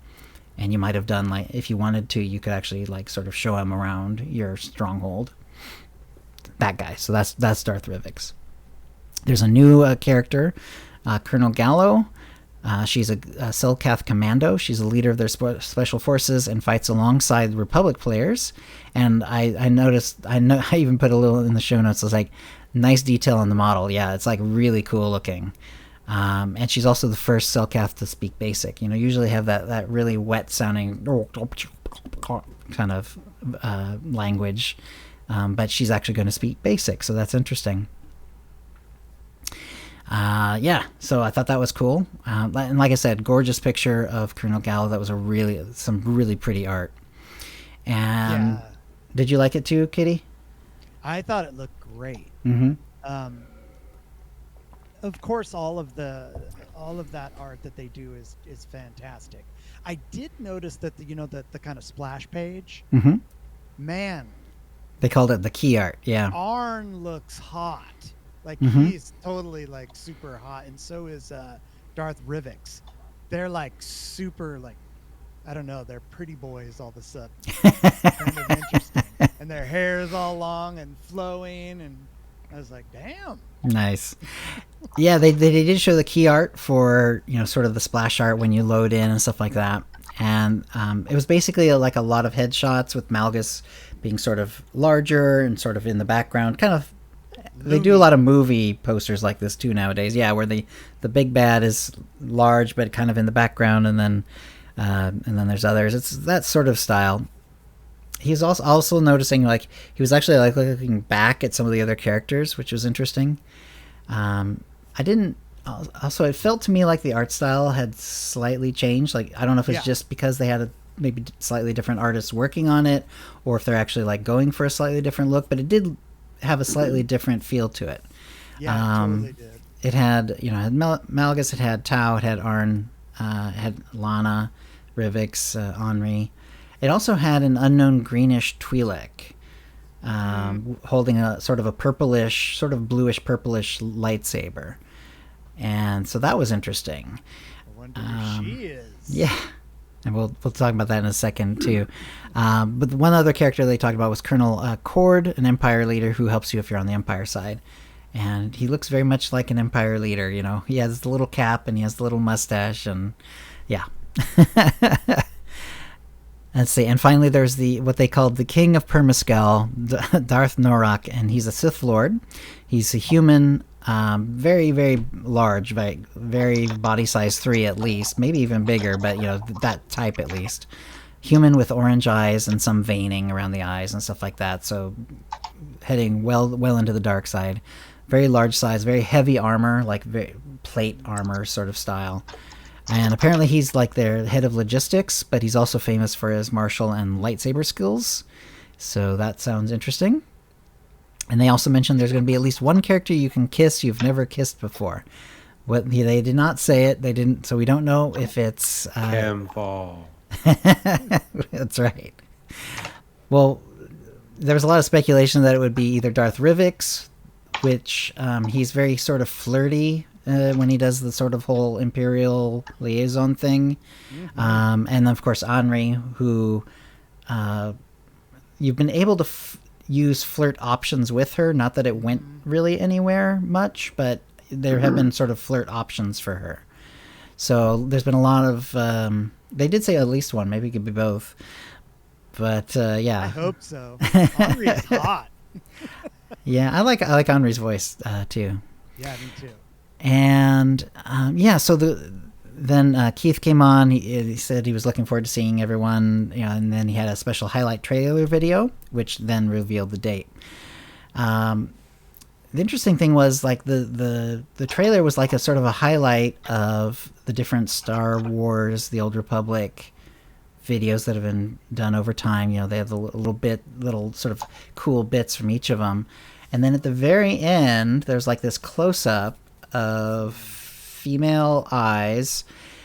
And you might have done, like, if you wanted to, you could actually like sort of show him around your stronghold. That guy. So that's Darth Rivix. There's a new character, Colonel Gallo. She's a Selkath commando. She's a leader of their special forces and fights alongside Republic players. And I noticed, I even put a little in the show notes. It's like, nice detail on the model. Yeah, it's like really cool looking. And she's also the first Selkath to speak Basic. Usually have that really wet sounding kind of language. But she's actually going to speak Basic, so that's interesting. So I thought that was cool. And like I said, gorgeous picture of Colonel Gallo. That was some really pretty art. And did you like it too, Kitty? I thought it looked great. Mm-hmm. Of course, all of that art that they do is fantastic. I did notice that the kind of splash page. Mm-hmm. Man, they called it the key art. Yeah. Arn looks hot. Like he's totally like super hot, and so is Darth Rivix. They're like super like, I don't know, they're pretty boys all of a sudden. Kind of interesting. And their hair is all long and flowing, and I was like, damn. Nice. Yeah, they did show the key art for, sort of the splash art when you load in and stuff like that. And it was basically like a lot of headshots with Malgus being sort of larger and sort of in the background. Kind of, they do a lot of movie posters like this too nowadays. Yeah, where the big bad is large but kind of in the background, and then there's others. It's that sort of style. He's also noticing, like, he was actually like looking back at some of the other characters, which was interesting. It felt to me like the art style had slightly changed. Like, I don't know if it's just because they had maybe slightly different artists working on it, or if they're actually like going for a slightly different look, but it did have a slightly different feel to it. Yeah, it totally did. It had, had Malgus, it had Tau, it had Arn, it had Lana, Rivix, Henri. It also had an unknown greenish Twi'lek, holding a sort of a purplish, sort of bluish purplish lightsaber. And so that was interesting. I wonder who she is. Yeah. And we'll talk about that in a second too. But one other character they talked about was Colonel Cord, an Empire leader who helps you if you're on the Empire side. And he looks very much like an Empire leader, He has the little cap and he has the little mustache, and yeah. Let's see, and finally there's what they called the King of Permascal, Darth Norak, and he's a Sith Lord. He's a human, very, very large, very body size 3 at least, maybe even bigger, but that type at least. Human with orange eyes and some veining around the eyes and stuff like that, so heading well into the dark side. Very large size, very heavy armor, like very plate armor sort of style. And apparently he's like their head of logistics, but he's also famous for his martial and lightsaber skills. So that sounds interesting. And they also mentioned there's going to be at least one character you can kiss you've never kissed before. They did not say it. They didn't. So we don't know if it's Camfall. That's right. Well, there was a lot of speculation that it would be either Darth Rivix, which he's very sort of flirty when he does the sort of whole Imperial liaison thing. And then, of course, Henri, who you've been able to use flirt options with her. Not that it went really anywhere much, but there have been sort of flirt options for her. So there's been a lot of... they did say at least one. Maybe it could be both. But, yeah. I hope so. Henri is hot. Yeah, I like Henri's voice, too. Yeah, me too. And so then Keith came on. He said he was looking forward to seeing everyone, and then he had a special highlight trailer video, which then revealed the date. The interesting thing was like the trailer was like a sort of a highlight of the different Star Wars, the Old Republic videos that have been done over time. They have the little sort of cool bits from each of them. And then at the very end, there's like this close-up of female eyes,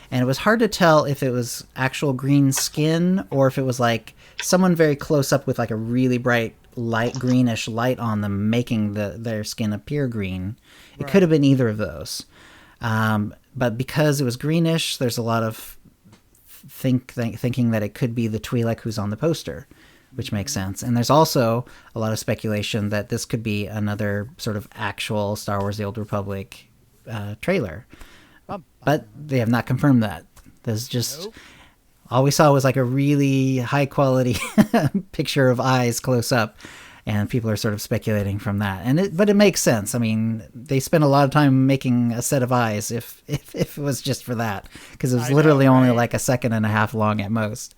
and it was hard to tell if it was actual green skin or if it was like someone very close up with like a really bright light greenish light on them, making their skin appear green. It could have been either of those. But because it was greenish, there's a lot of thinking that it could be the Twi'lek who's on the poster, which makes sense. And there's also a lot of speculation that this could be another sort of actual Star Wars The Old Republic trailer. But they have not confirmed that. There's just... All we saw was like a really high quality picture of eyes close up, and people are sort of speculating from that. But it makes sense. I mean, they spent a lot of time making a set of eyes if it was just for that, because it was literally only like a second and a half long at most.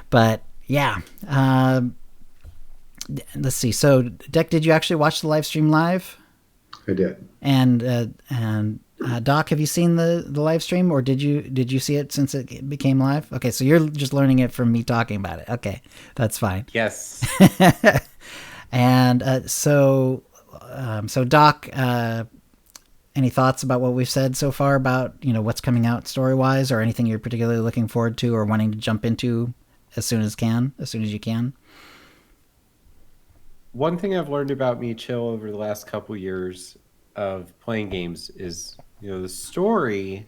But yeah, let's see. So, Dek, did you actually watch the live stream live? I did. And Doc, have you seen the live stream, or did you see it since it became live? Okay, so you're just learning it from me talking about it. Okay, that's fine. Yes. And so Doc, any thoughts about what we've said so far about what's coming out story wise, or anything you're particularly looking forward to or wanting to jump into as soon as you can? One thing I've learned about me, Chill, over the last couple years of playing games is, the story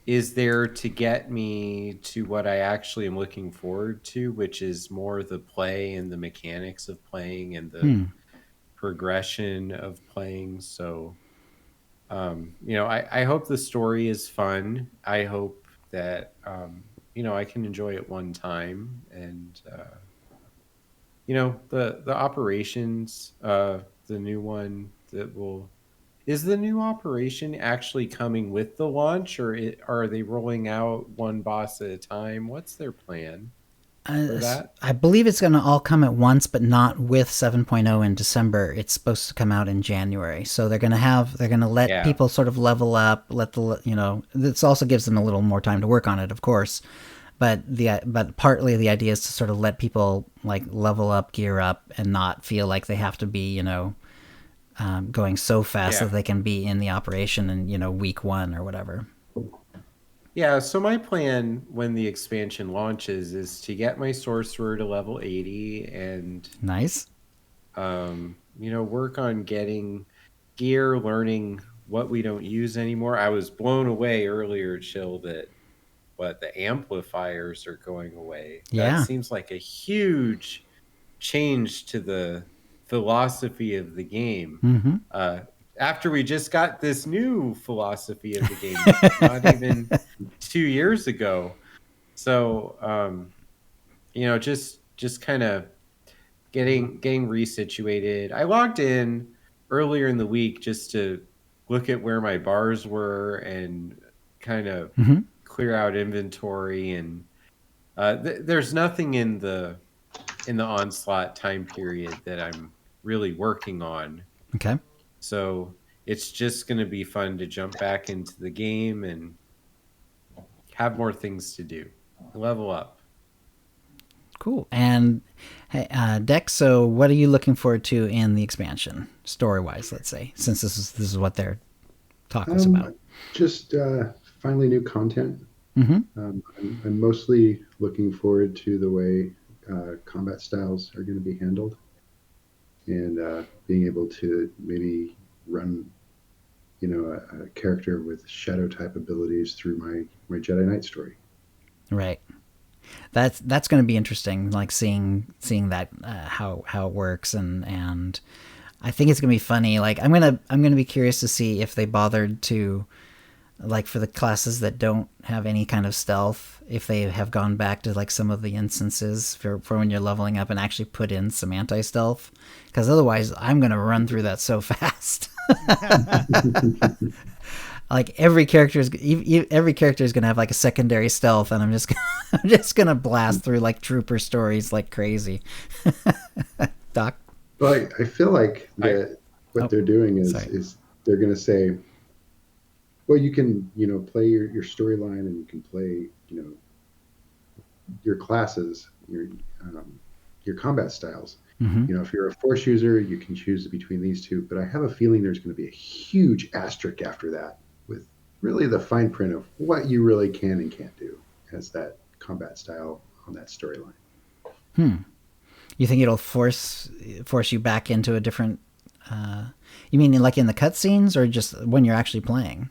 is there to get me to what I actually am looking forward to, which is more the play and the mechanics of playing and the progression of playing. So, I hope the story is fun. I hope that, I can enjoy it one time. And, the operations, the new one that will... Is the new operation actually coming with the launch, or are they rolling out one boss at a time? What's their plan for that? I believe it's going to all come at once, but not with 7.0 in December. It's supposed to come out in January. So they're going to let people sort of level up, this also gives them a little more time to work on it, of course. But partly the idea is to sort of let people like level up, gear up, and not feel like they have to be, going so fast that they can be in the operation in week 1 or whatever. Yeah, so my plan when the expansion launches is to get my sorcerer to level 80 and nice. Work on getting gear, learning what we don't use anymore. I was blown away earlier, Chill, that the amplifiers are going away. Yeah. That seems like a huge change to the philosophy of the game. After we just got this new philosophy of the game not even 2 years ago. So just kind of getting resituated. I logged in earlier in the week just to look at where my bars were and kind of clear out inventory, and there's nothing in the Onslaught time period that I'm really working on. Okay. So it's just going to be fun to jump back into the game and have more things to do. Level up. Cool. And hey, Dek, so what are you looking forward to in the expansion, story-wise, let's say, since this is what their talk was about? Just finally new content. I'm mostly looking forward to the way combat styles are going to be handled, and being able to maybe run, a character with shadow type abilities through my Jedi Knight story. Right. That's going to be interesting, like seeing that how it works, and I think it's going to be funny. Like I'm going to be curious to see if they bothered to, like, for the classes that don't have any kind of stealth, if they have gone back to like some of the instances for when you're leveling up and actually put in some anti-stealth, because otherwise I'm going to run through that so fast. like every character is going to have like a secondary stealth, and I'm just gonna blast through like trooper stories like crazy. Doc? Well, I feel like what they're doing is they're going to say, well, you can, play your storyline, and you can play, your classes, your combat styles. Mm-hmm. If you're a force user, you can choose between these two. But I have a feeling there's going to be a huge asterisk after that, with really the fine print of what you really can and can't do as that combat style on that storyline. You think it'll force you back into a different? You mean like in the cutscenes, or just when you're actually playing?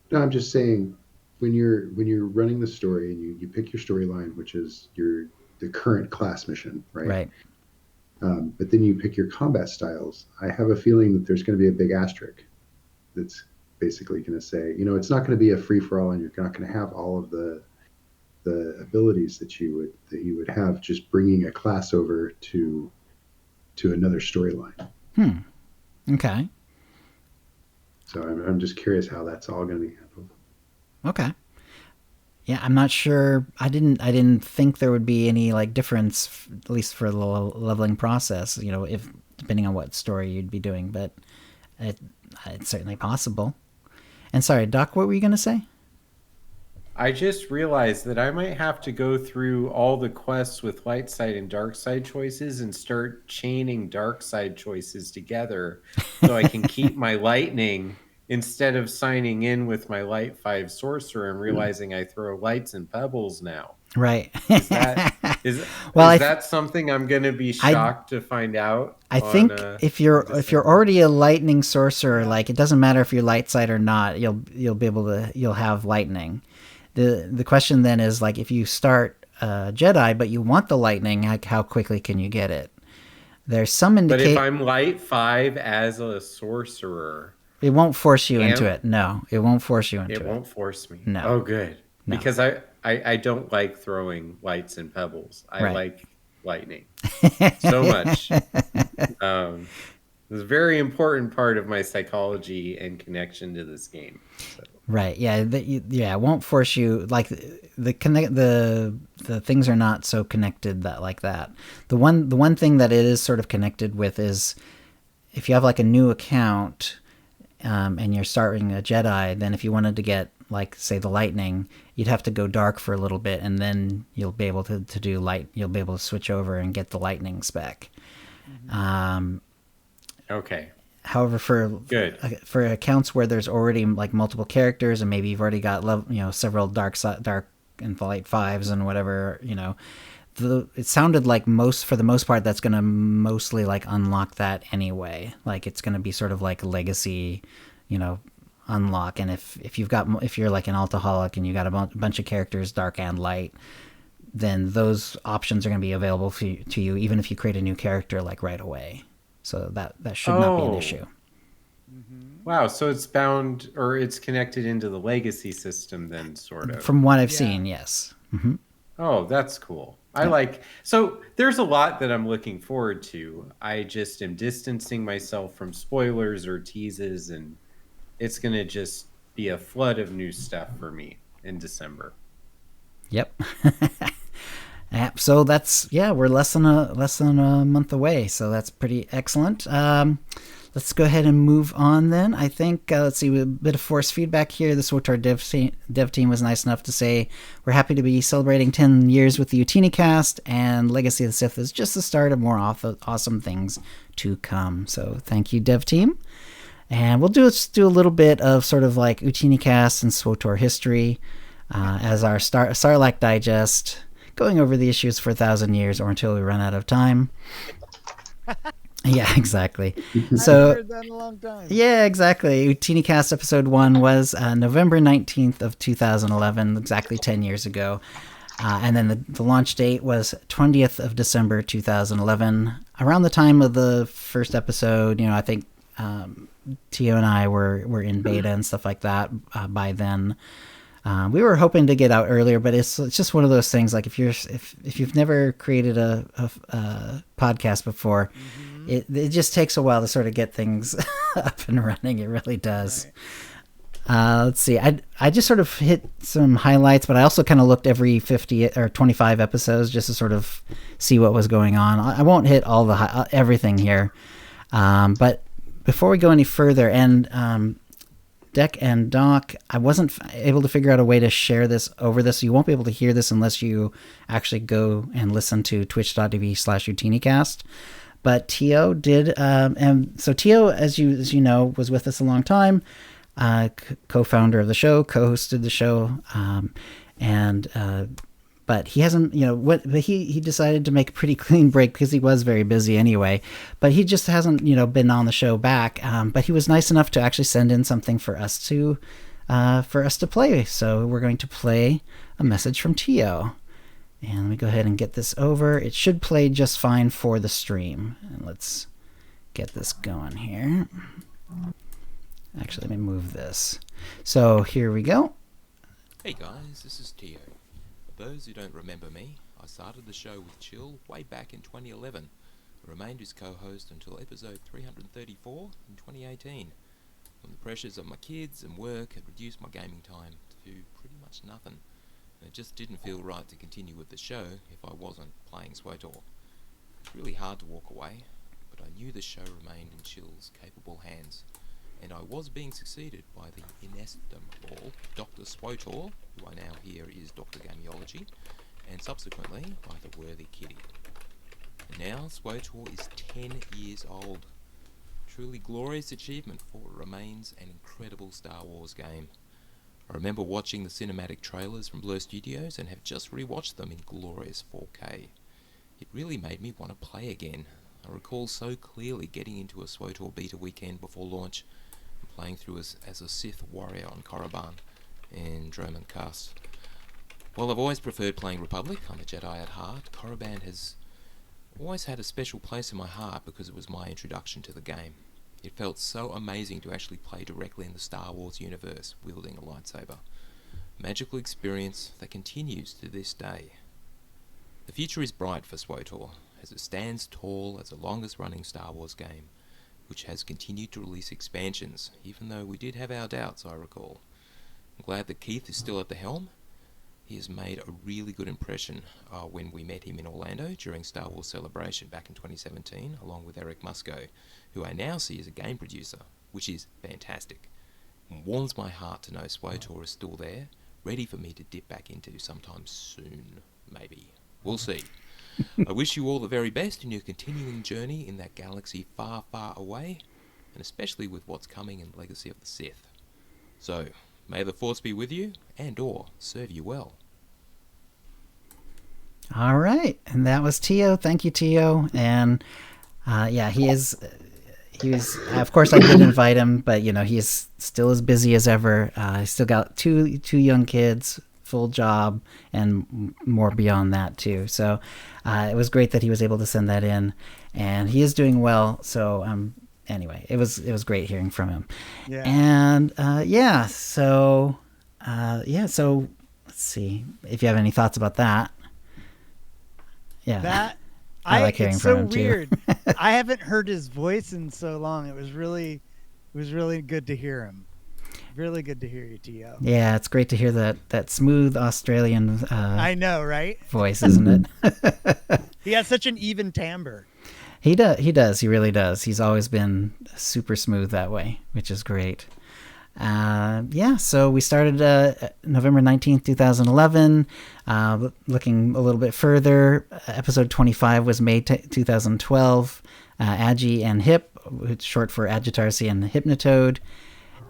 No, I'm just saying when you're running the story and you pick your storyline, which is the current class mission, right? Right. But then you pick your combat styles. I have a feeling that there's going to be a big asterisk that's basically going to say, it's not going to be a free for all, and you're not going to have all of the abilities that you would have just bringing a class over to another storyline. Okay. So I'm just curious how that's all going to be handled. Okay. Yeah, I'm not sure. I didn't think there would be any like difference, at least for the leveling process. If depending on what story you'd be doing, but it's certainly possible. And sorry, Doc, what were you going to say? I just realized that I might have to go through all the quests with light side and dark side choices and start chaining dark side choices together so I can keep my lightning instead of signing in with my light 5 sorcerer and realizing I throw lights and pebbles now. Right. Is that something I'm going to be shocked to find out? I think if you're already a lightning sorcerer, like it doesn't matter if you're light side or not, you'll have lightning. The question then is, like, if you start Jedi but you want the lightning, how quickly can you get it? There's some But if I'm light 5 as a sorcerer, it won't force you into it. No, it won't force you into it. It won't force me. No. Oh, good. No. Because I don't like throwing lights and pebbles. I like lightning so much. It's a very important part of my psychology and connection to this game. So. Right. Yeah. It won't force you. Like the things are not so connected like that. The one thing that it is sort of connected with is if you have like a new account, and you're starting a Jedi, then if you wanted to get like say the lightning, you'd have to go dark for a little bit, and then you'll be able to do light. You'll be able to switch over and get the lightning spec. Okay. However, for accounts where there's already like multiple characters, and maybe you've already got several dark and light 5s and whatever, it sounded like for the most part that's going to mostly like unlock that anyway. Like it's going to be sort of like a legacy, unlock. And if you're like an Altaholic and you got a bunch of characters, dark and light, then those options are going to be available to you even if you create a new character like right away. So that should not be an issue. Wow, so it's bound, or it's connected into the legacy system then, sort of. From what I've seen, yes. Mm-hmm. Oh, that's cool. So there's a lot that I'm looking forward to. I just am distancing myself from spoilers or teases, and it's going to just be a flood of new stuff for me in December. Yep. So we're less than a month away, so that's pretty excellent. Let's go ahead and move on then. I think, let's see, a bit of force feedback here. The SWTOR dev team was nice enough to say, we're happy to be celebrating 10 years with the OotiniCast, and Legacy of the Sith is just the start of more awesome things to come. So thank you, dev team. And we'll do a little bit of sort of like OotiniCast and SWTOR history as our Sarlacc digest, going over the issues for 1,000 years or until we run out of time. Yeah, exactly. So, I've heard that in a long time. Yeah, exactly. OotiniCast episode 1 was November 19th of 2011, exactly 10 years ago. And then the launch date was 20th of December 2011. Around the time of the first episode, I think Tio and I were in beta and stuff like that by then. We were hoping to get out earlier, but it's just one of those things. Like if you've never created a podcast before, it just takes a while to sort of get things up and running. It really does. Let's see. I just sort of hit some highlights, but I also kind of looked every 50 or 25 episodes just to sort of see what was going on. I won't hit all the everything here, but before we go any further, and Dek and Doc, I wasn't able to figure out a way to share this over this. So you won't be able to hear this unless you actually go and listen to twitch.tv/OotiniCast. But Tio did, and so Tio, as you know, was with us a long time. Co-founder of the show, co-hosted the show, but he hasn't, but he decided to make a pretty clean break because he was very busy anyway. But he just hasn't, been on the show back. But he was nice enough to actually send in something for us to play. So we're going to play a message from Tio, and let me go ahead and get this over. It should play just fine for the stream. And let's get this going here. Actually, let me move this. So here we go. Hey guys, this is Tio. For those who don't remember me, I started the show with Chill way back in 2011. I remained his co-host until episode 334 in 2018, when the pressures of my kids and work had reduced my gaming time to pretty much nothing. And it just didn't feel right to continue with the show if I wasn't playing SWTOR. It's really hard to walk away, but I knew the show remained in Chill's capable hands. And I was being succeeded by the inestimable Dr SWTOR, who I now hear is Dr Gameology, and subsequently by the worthy Kitty. And now SWTOR is 10 years old. Truly glorious achievement, for it remains an incredible Star Wars game. I remember watching the cinematic trailers from Blur Studios and have just rewatched them in glorious 4K. It really made me want to play again. I recall so clearly getting into a SWTOR beta weekend before launch, playing through as a Sith warrior on Korriban and Droman Cast. While I've always preferred playing Republic, I'm a Jedi at heart, Korriban has always had a special place in my heart because it was my introduction to the game. It felt so amazing to actually play directly in the Star Wars universe, wielding a lightsaber. A magical experience that continues to this day. The future is bright for SWTOR, as it stands tall as the longest running Star Wars game, which has continued to release expansions, even though we did have our doubts, I recall. I'm glad that Keith is still at the helm. He has made a really good impression when we met him in Orlando during Star Wars Celebration back in 2017, along with Eric Musco, who I now see as a game producer, which is fantastic. It warms my heart to know SWTOR is still there, ready for me to dip back into sometime soon, maybe. We'll see. I wish you all the very best in your continuing journey in that galaxy far, far away, and especially with what's coming in Legacy of the Sith. So, may the Force be with you, and/or serve you well. All right, and that was Tio. Thank you, Tio. And he was. Of course, I did invite him, but he's still as busy as ever. He's still got two young kids, full job, and more beyond that too. So it was great that he was able to send that in, and he is doing well. So anyway, it was great hearing from him. Yeah. And so let's see if you have any thoughts about that. Yeah, that I like hearing it's from so him weird. too. I haven't heard his voice in so long. It was really good to hear him. Really good to hear you, Tio. Yeah, it's great to hear that smooth Australian I know, right? voice, isn't it? He has such an even timbre. He does. He really does. He's always been super smooth that way, which is great. So we started November 19th, 2011. Looking a little bit further, episode 25 was May 2012. Agi and Hip, which is short for Agitarsi and Hypnotoad.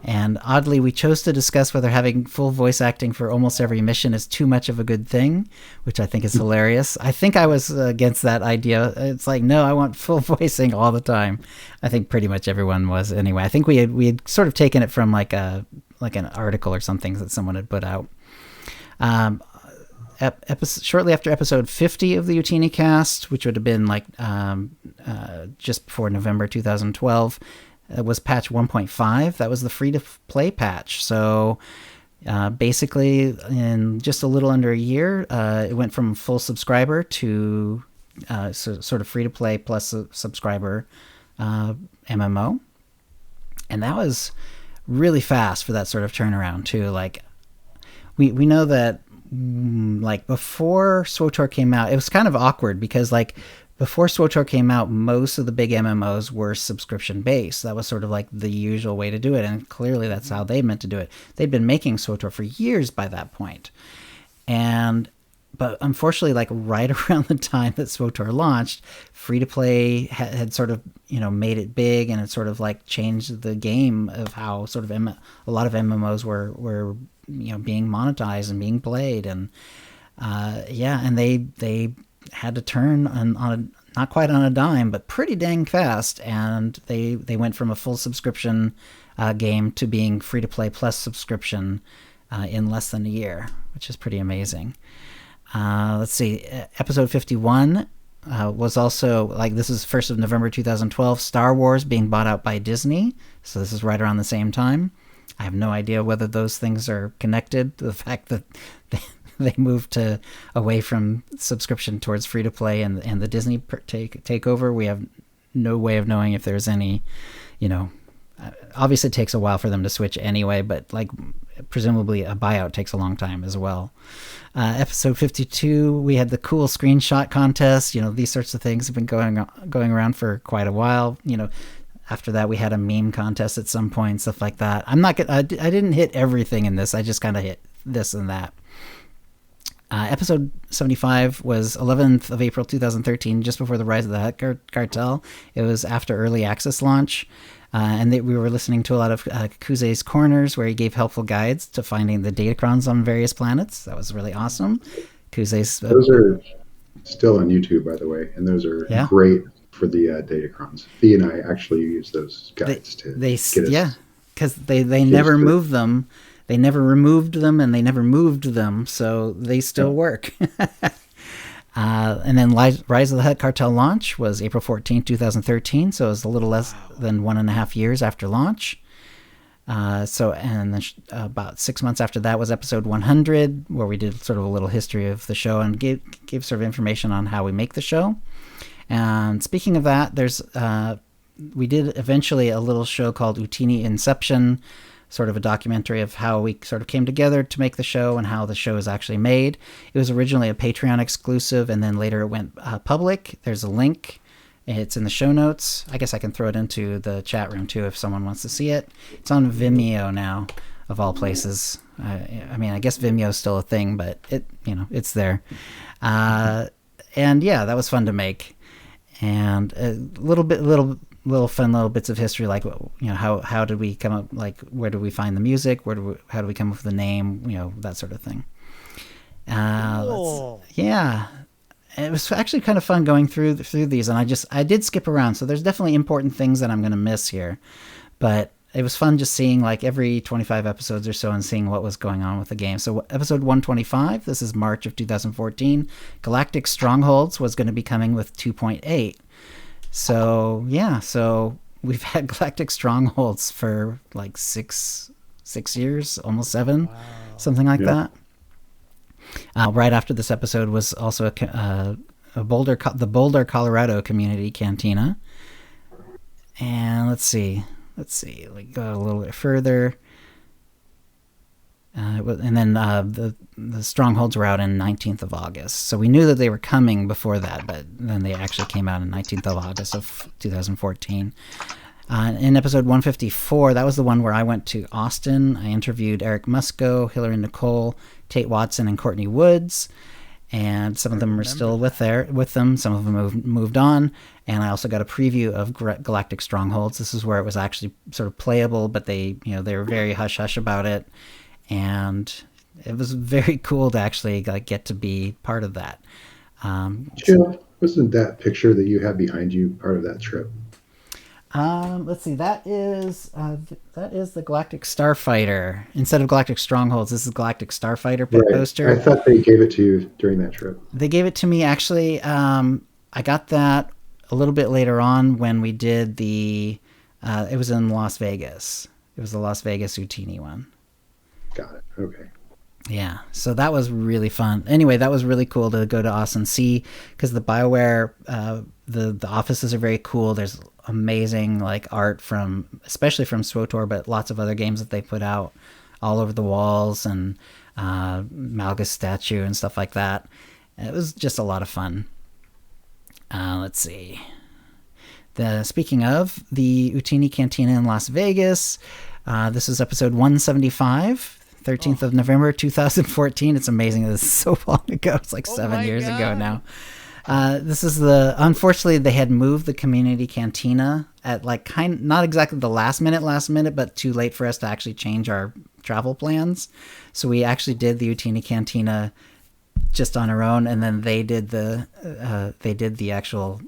And oddly, we chose to discuss whether having full voice acting for almost every mission is too much of a good thing, which I think is hilarious. I think I was against that idea. It's like, no, I want full voicing all the time. I think pretty much everyone was anyway. I think we had sort of taken it from like an article or something that someone had put out. Shortly after episode 50 of the OotiniCast, which would have been like just before November 2012, was patch 1.5. That was the free-to-play patch. So basically, in just a little under a year, it went from full subscriber to sort of free-to-play plus a subscriber MMO. And that was really fast for that sort of turnaround too. Like we know that like before SWTOR came out, it was kind of awkward because like before SWTOR came out, most of the big MMOs were subscription based. That was sort of like the usual way to do it, and clearly that's how they meant to do it. They'd been making SWTOR for years by that point. But unfortunately, like right around the time that SWTOR launched, free-to-play had sort of, made it big, and it sort of like changed the game of how sort of a lot of MMOs were being monetized and being played. And and they had to turn on not quite on a dime, but pretty dang fast. And they went from a full subscription game to being free-to-play plus subscription in less than a year, which is pretty amazing. Let's see, episode 51 was also, like, this is 1st of November 2012, Star Wars being bought out by Disney. So this is right around the same time. I have no idea whether those things are connected. The fact that they moved away from subscription towards free-to-play and the Disney takeover, we have no way of knowing if there's any, obviously it takes a while for them to switch anyway, but like presumably a buyout takes a long time as well. Episode 52, we had the cool screenshot contest. These sorts of things have been going around for quite a while. After that, we had a meme contest at some point, stuff like that. I didn't hit everything in this. I just kind of hit this and that. Episode 75 was 11th of April 2013, just before the rise of the Hutt Cartel. It was after early access launch. And we were listening to a lot of Kuze's Corners, where he gave helpful guides to finding the datacrons on various planets. That was really awesome. Kuze's those are still on YouTube, by the way, and those are great for the datacrons. Thea and I actually use those guides because they never moved them. They never removed them, and they never moved them, so they still work. And then Rise of the Hutt Cartel launch was April 14, 2013, so it was a little less than 1.5 years after launch. About 6 months after that was episode 100, where we did sort of a little history of the show and gave sort of information on how we make the show. And speaking of that, we did eventually a little show called Utini Inception, sort of a documentary of how we sort of came together to make the show and how the show is actually made. It was originally a Patreon exclusive, and then later it went public. There's a link. It's in the show notes. I guess I can throw it into the chat room too if someone wants to see it. It's on Vimeo now, of all places. I guess Vimeo is still a thing, but it's there. And yeah, that was fun to make. And a little fun little bits of history, like how did we come up, like where do we find the music, how do we come up with the name, that sort of thing. Cool. It was actually kind of fun going through these, and I did skip around, so there's definitely important things that I'm going to miss here, but it was fun just seeing like every 25 episodes or so and seeing what was going on with the game. So episode 125, this is March of 2014, Galactic Strongholds was going to be coming with 2.8. So we've had Galactic Strongholds for like six years, almost 7, something like that. Right after this episode was also the Boulder, Colorado Community Cantina. And let's see, we go a little bit further. And then the Strongholds were out in 19th of August. So we knew that they were coming before that, but then they actually came out in 19th of August of 2014. In episode 154, that was the one where I went to Austin. I interviewed Eric Musco, Hillary Nicole, Tate Watson, and Courtney Woods. And some of them are still with them. Some of them moved on. And I also got a preview of Galactic Strongholds. This is where it was actually sort of playable, but they were very hush-hush about it. And it was very cool to actually get to be part of that. Jill, wasn't that picture that you had behind you part of that trip? Let's see. That is the Galactic Starfighter. Instead of Galactic Strongholds, this is Galactic Starfighter poster. I thought they gave it to you during that trip. They gave it to me actually. I got that a little bit later on when we did it was in Las Vegas. It was the Las Vegas Utini one. Got it. Okay. Yeah, so that was really fun. Anyway, that was really cool to go to Austin, see, because the BioWare, the offices are very cool. There's amazing like art especially from SWTOR, but lots of other games that they put out all over the walls, and Malgus statue and stuff like that. It was just a lot of fun. Let's see. Speaking of the Utini Cantina in Las Vegas, this is episode 175. 13th of November 2014. It's amazing. This is so long ago. It's like 7 years ago now. This is unfortunately they had moved the community cantina at like not exactly the last minute, but too late for us to actually change our travel plans. So we actually did the Utini Cantina just on our own, and then they did the actual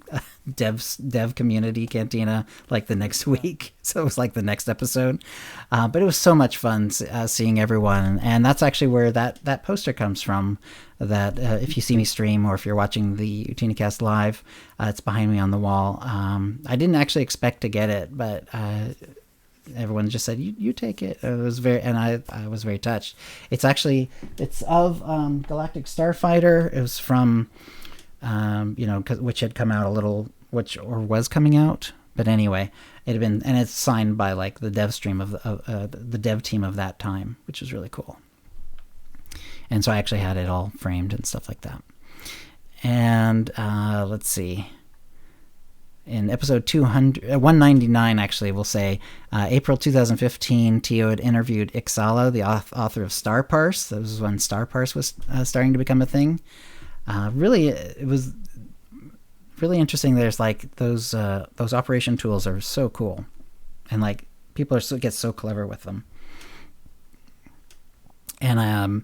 dev community cantina like the next week. So it was like the next episode, but it was so much fun seeing everyone, and that's actually where that poster comes from. That if you see me stream, or if you're watching the OotiniCast live, it's behind me on the wall. I didn't actually expect to get it, but everyone just said, you take it. It was I was very touched. It's of Galactic Starfighter. It was from which had come out was coming out, but anyway, it had been, and it's signed by like the dev stream of the dev team of that time, which is really cool. And so I actually had it all framed and stuff like that. And let's see. In episode 199, actually, we'll say, April 2015, Tio had interviewed Ixala, the author of Star Parse. That was when Star Parse was starting to become a thing. Really, it was really interesting. There's like those operation tools are so cool, and like people get so clever with them. And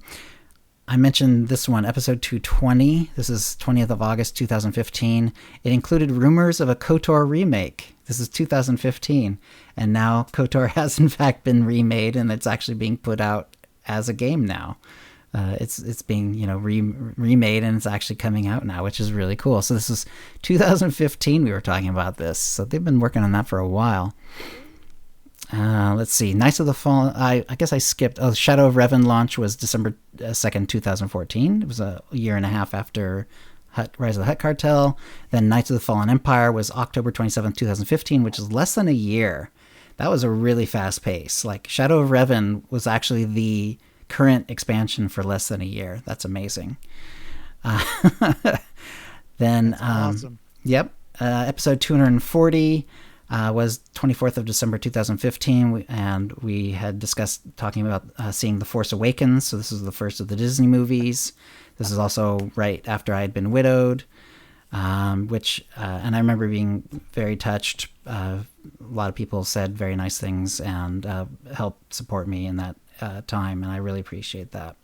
I mentioned this one, episode 220. This is 20th of August, 2015. It included rumors of a KOTOR remake. This is 2015. And now KOTOR has in fact been remade, and it's actually being put out as a game now. It's being, remade, and it's actually coming out now, which is really cool. So this is 2015 we were talking about this. So they've been working on that for a while. Let's see. Knights of the Fallen. I guess I skipped. Shadow of Revan launch was December 2nd, 2014. It was a year and a half after Rise of the Hutt Cartel. Then Knights of the Fallen Empire was October 27th, 2015, which is less than a year. That was a really fast pace. Like Shadow of Revan was actually the current expansion for less than a year. That's amazing. Then, that's awesome. Yep. Episode 240. Was 24th of December 2015, and we had talking about seeing The Force Awakens. So this is the first of the Disney movies. This is also right after I had been widowed, and I remember being very touched. A lot of people said very nice things and helped support me in that time, and I really appreciate that.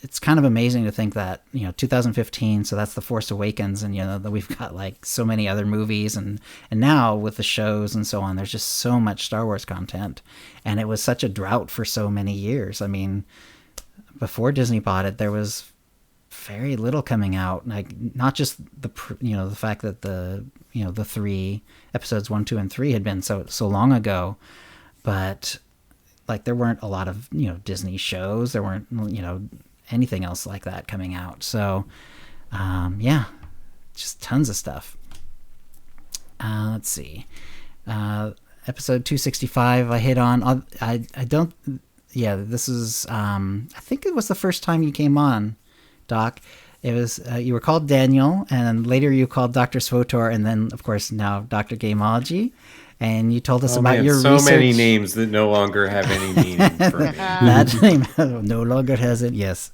It's kind of amazing to think that 2015, so that's The Force Awakens, and that we've got like so many other movies, and now with the shows and so on, there's just so much Star Wars content, and it was such a drought for so many years. I mean, before Disney bought it, there was very little coming out. Like not just the fact that the 3 episodes 1, 2, and 3 had been so long ago, but like there weren't a lot of Disney shows. There weren't anything else like that coming out. So just tons of stuff. Let's see. Episode 265 I hit on. I don't. Yeah, this is. I think it was the first time you came on, Doc. It was you were called Daniel, and later you called Dr. SWTOR, and then of course now Dr. Gameology. And you told us about your research. So many names that no longer have any meaning for me. That name no longer has it, yes.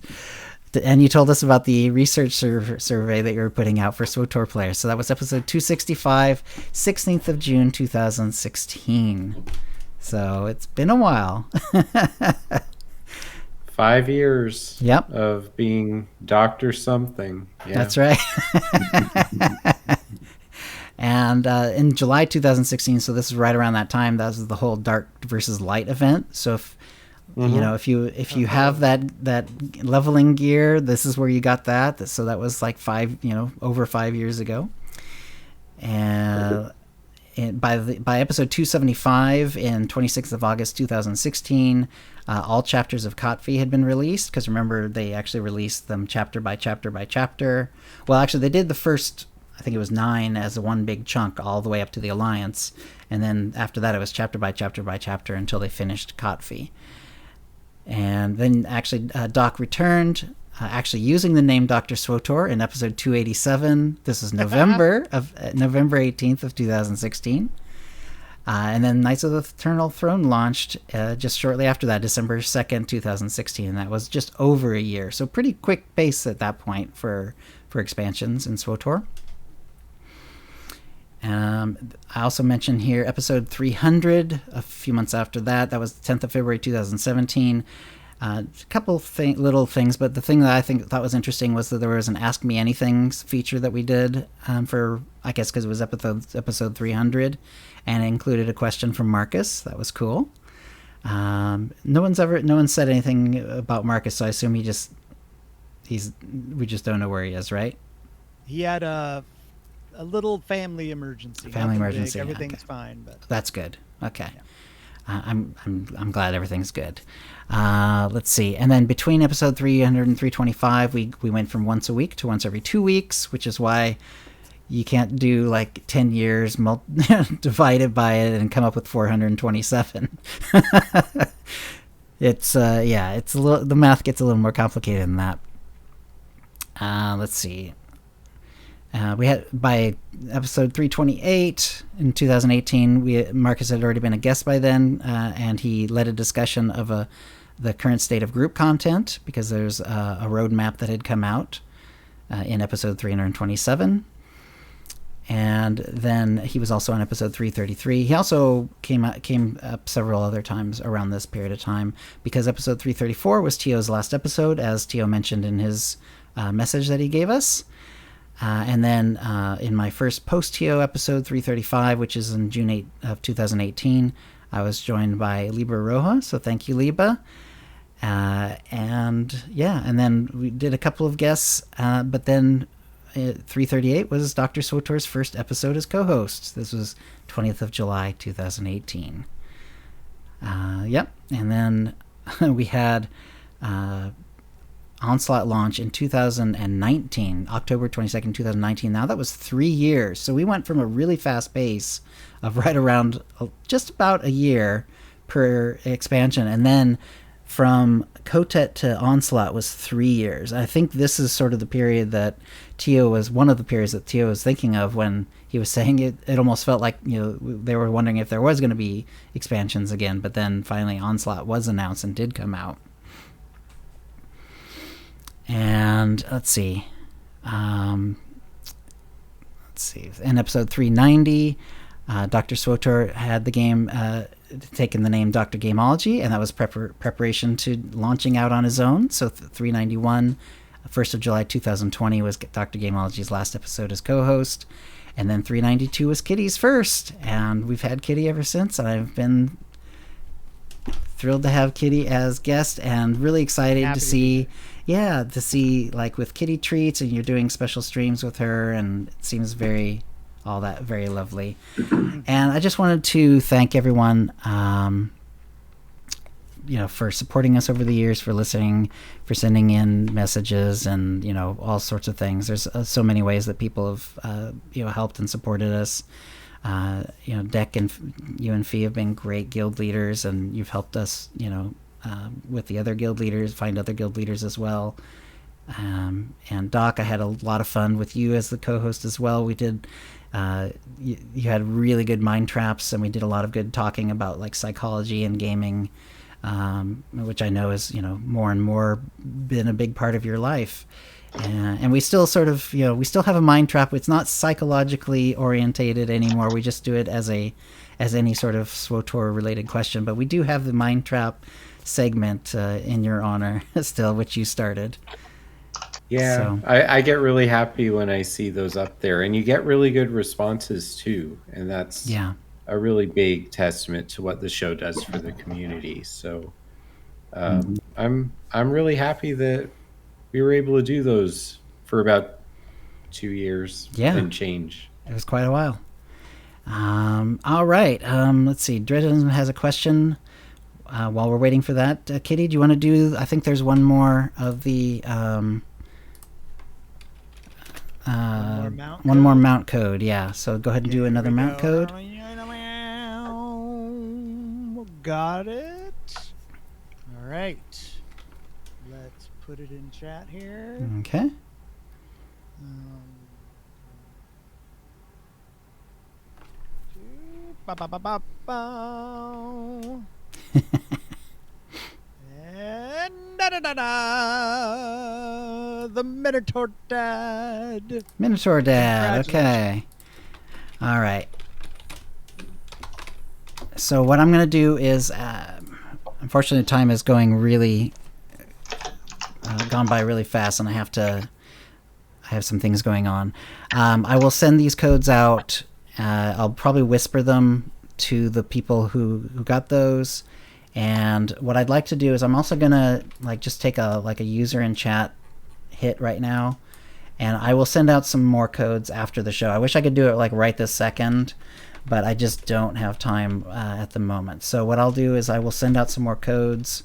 And you told us about the research survey that you were putting out for SWTOR players. So that was episode 265, 16th of June, 2016. So it's been a while. 5 years Yep. of being Dr. something. Yeah. That's right. And in July 2016, so this is right around that time, that was the whole dark versus light event. So if if you have that leveling gear, this is where you got that. So that was like over 5 years ago. And by episode 275 in 26th of August 2016, all chapters of Kotfi had been released, because remember they actually released them chapter by chapter by chapter. Well, actually they did the first I think it was 9 as a one big chunk all the way up to the Alliance. And then after that, it was chapter by chapter by chapter until they finished Kotfi. And then actually Doc returned, actually using the name Dr. SWTOR in episode 287. This is November 18th of 2016. And then Knights of the Eternal Throne launched just shortly after that, December 2nd, 2016. And that was just over a year. So pretty quick pace at that point for expansions in SWTOR. I also mentioned here episode 300, a few months after that. That was the 10th of February, 2017. A couple little things, but the thing that I thought was interesting was that there was an Ask Me Anything feature that we did for, I guess because it was episode 300, and it included a question from Marcus. That was cool. No one said anything about Marcus, so I assume we just don't know where he is, right? He had a little family emergency. Everything's fine, but that's good. Okay. Yeah. I'm glad everything's good. Let's see. And then between episode 300 and 325, we went from once a week to once every 2 weeks, which is why you can't do like 10 years divided by it and come up with 427. It's it's the math gets a little more complicated than that. Let's see. We had by episode 328 in 2018. Marcus had already been a guest by then, and he led a discussion of the current state of group content because there's a roadmap that had come out in episode 327. And then he was also on episode 333. He also came up several other times around this period of time because episode 334 was Tio's last episode, as Tio mentioned in his message that he gave us. And then in my first post-Tio episode, 335, which is in June 8 of 2018, I was joined by Liba Roja, so thank you, Liba. And then we did a couple of guests, but then 338 was Dr. SWTOR's first episode as co-host. This was 20th of July, 2018. And then we had... Onslaught launch in 2019, October 22nd, 2019. Now that was 3 years. So we went from a really fast pace of right around just about a year per expansion. And then from Kotet to Onslaught was 3 years. I think this is sort of the period that one of the periods that Tio was thinking of when he was saying it. It almost felt like, they were wondering if there was going to be expansions again. But then finally Onslaught was announced and did come out. And let's see. In episode 390, Dr. SWTOR had the game taken the name Dr. Gameology, and that was preparation to launching out on his own. So 391, 1st of July 2020 was Dr. Gameology's last episode as co-host. And then 392 was Kitty's first, and we've had Kitty ever since, and I've been thrilled to have Kitty as guest and really excited to see like with Kitty Treats, and you're doing special streams with her, and it seems very lovely. And I just wanted to thank everyone for supporting us over the years, for listening, for sending in messages, and all sorts of things. There's so many ways that people have helped and supported us. Dek and you and Fee have been great guild leaders, and you've helped us with the other guild leaders, find other guild leaders as well. And Doc, I had a lot of fun with you as the co-host as well. We did you had really good mind traps, and we did a lot of good talking about like psychology and gaming, which I know is more and more been a big part of your life. And we still sort of we still have a mind trap. It's not psychologically orientated anymore. We just do it as any sort of SWTOR related question, but we do have the mind trap segment in your honor still, which you started. Yeah, so. I get really happy when I see those up there, and you get really good responses too, and that's a really big testament to what the show does for the community. So I'm really happy that we were able to do those for about 2 years and change. It was quite a while. All right, let's see. Dredden has a question. While we're waiting for that, Kitty, do you want to do? I think there's one more of the. one more mount code. Yeah. So go ahead and do another mount code. Got it. All right. Let's put it in chat here. Okay. And the Minotaur Dad. Minotaur Dad. Okay. All right. So what I'm going to do is, unfortunately, time is going really, gone by really fast, and I have some things going on. I will send these codes out. I'll probably whisper them to the people who got those. And what I'd like to do is I'm also going to just take a user in chat hit right now, and I will send out some more codes after the show. I wish I could do it right this second, but I just don't have time at the moment. So what I'll do is I will send out some more codes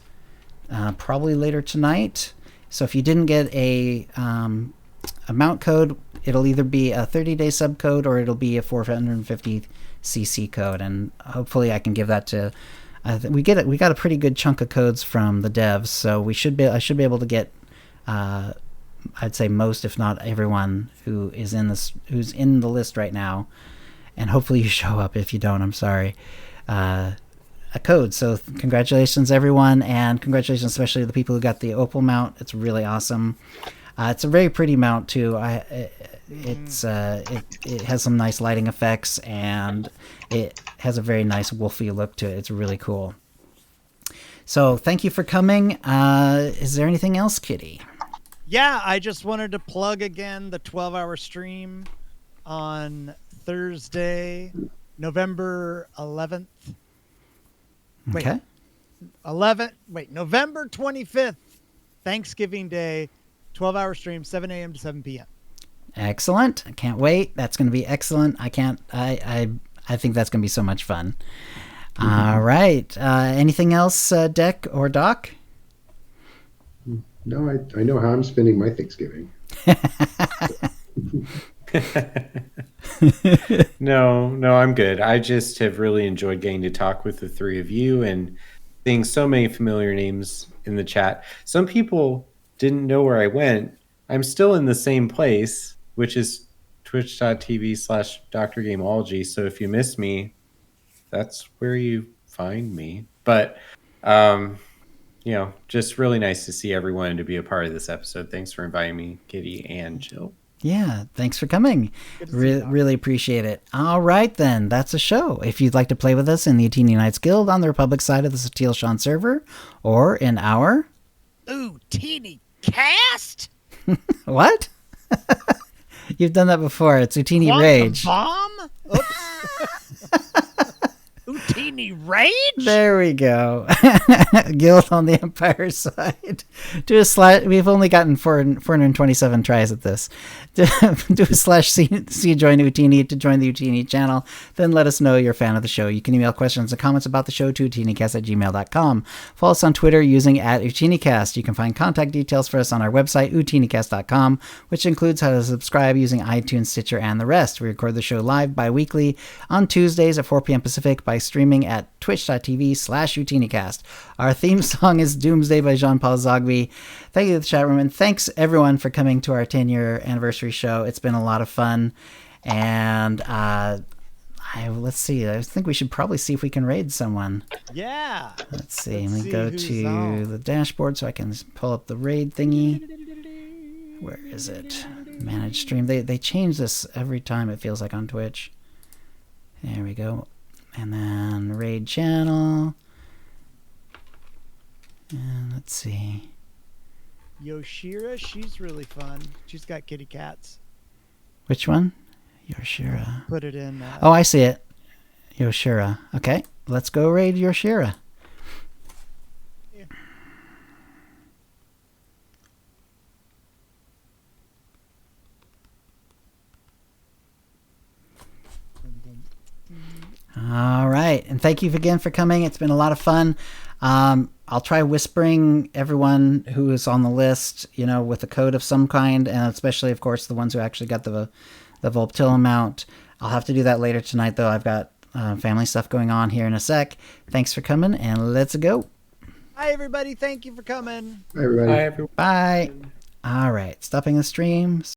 probably later tonight. So if you didn't get a mount code, it'll either be a 30-day sub code or it'll be a 450 CC code, and hopefully I can give that to. We got a pretty good chunk of codes from the devs, so I should be able to get. I'd say most, if not everyone, who's in the list right now, and hopefully you show up. If you don't, I'm sorry. A code. So congratulations, everyone, and congratulations especially to the people who got the Opal mount. It's really awesome. It's a very pretty mount too. It has some nice lighting effects, and it has a very nice wolfy look to it. It's really cool. So thank you for coming. Is there anything else, Kitty? Yeah, I just wanted to plug again the 12-hour stream on Thursday, November 11th. Okay. November 25th, Thanksgiving Day, 12-hour stream, 7 a.m. to 7 p.m. Excellent. I can't wait. That's going to be excellent. I think that's going to be so much fun. All right. Anything else, Dec or Doc? No, I know how I'm spending my Thanksgiving. No, I'm good. I just have really enjoyed getting to talk with the three of you and seeing so many familiar names in the chat. Some people didn't know where I went. I'm still in the same place, which is twitch.tv/Dr Gameology. So if you miss me, that's where you find me. But, just really nice to see everyone and to be a part of this episode. Thanks for inviting me, Kitty and Jill. Yeah, thanks for coming. Really appreciate it. All right, then. That's a show. If you'd like to play with us in the Utini Knights Guild on the Republic side of the SWTOR server, or in our... OotiniCast? What? You've done that before. It's Utini Rage. Bomb? Oops. Utini Rage? There we go. Guild on the Empire side. We've only gotten 427 tries at this. Do a /C join Utini to join the Utini channel. Then let us know you're a fan of the show. You can email questions and comments about the show to utinicast@gmail.com. Follow us on Twitter using @OotiniCast. You can find contact details for us on our website, utinicast.com, which includes how to subscribe using iTunes, Stitcher, and the rest. We record the show live bi-weekly on Tuesdays at 4 p.m. Pacific by streaming at twitch.tv/UtiniCast. Our theme song is Doomsday by Jean-Paul Zogby. Thank you to the chat room, and thanks everyone for coming to our 10-year anniversary show. It's been a lot of fun, and let's see. I think we should probably see if we can raid someone. Yeah. Let's see. Let me go to the dashboard so I can pull up the raid thingy. Where is it? Manage stream. They change this every time, it feels like, on Twitch. There we go. And then raid channel. And let's see. Yoshira, she's really fun. She's got kitty cats. Which one? Yoshira. Put it in. Oh, I see it. Yoshira. Okay, let's go raid Yoshira. Yeah. All right, and thank you again for coming. It's been a lot of fun. I'll try whispering everyone who is on the list, with a code of some kind, and especially, of course, the ones who actually got the the Volptilla mount. I'll have to do that later tonight, though. I've got family stuff going on here in a sec. Thanks for coming, and let's go. Hi, everybody. Thank you for coming. Hi, everybody. Bye, everyone. Bye. All right, stopping the stream.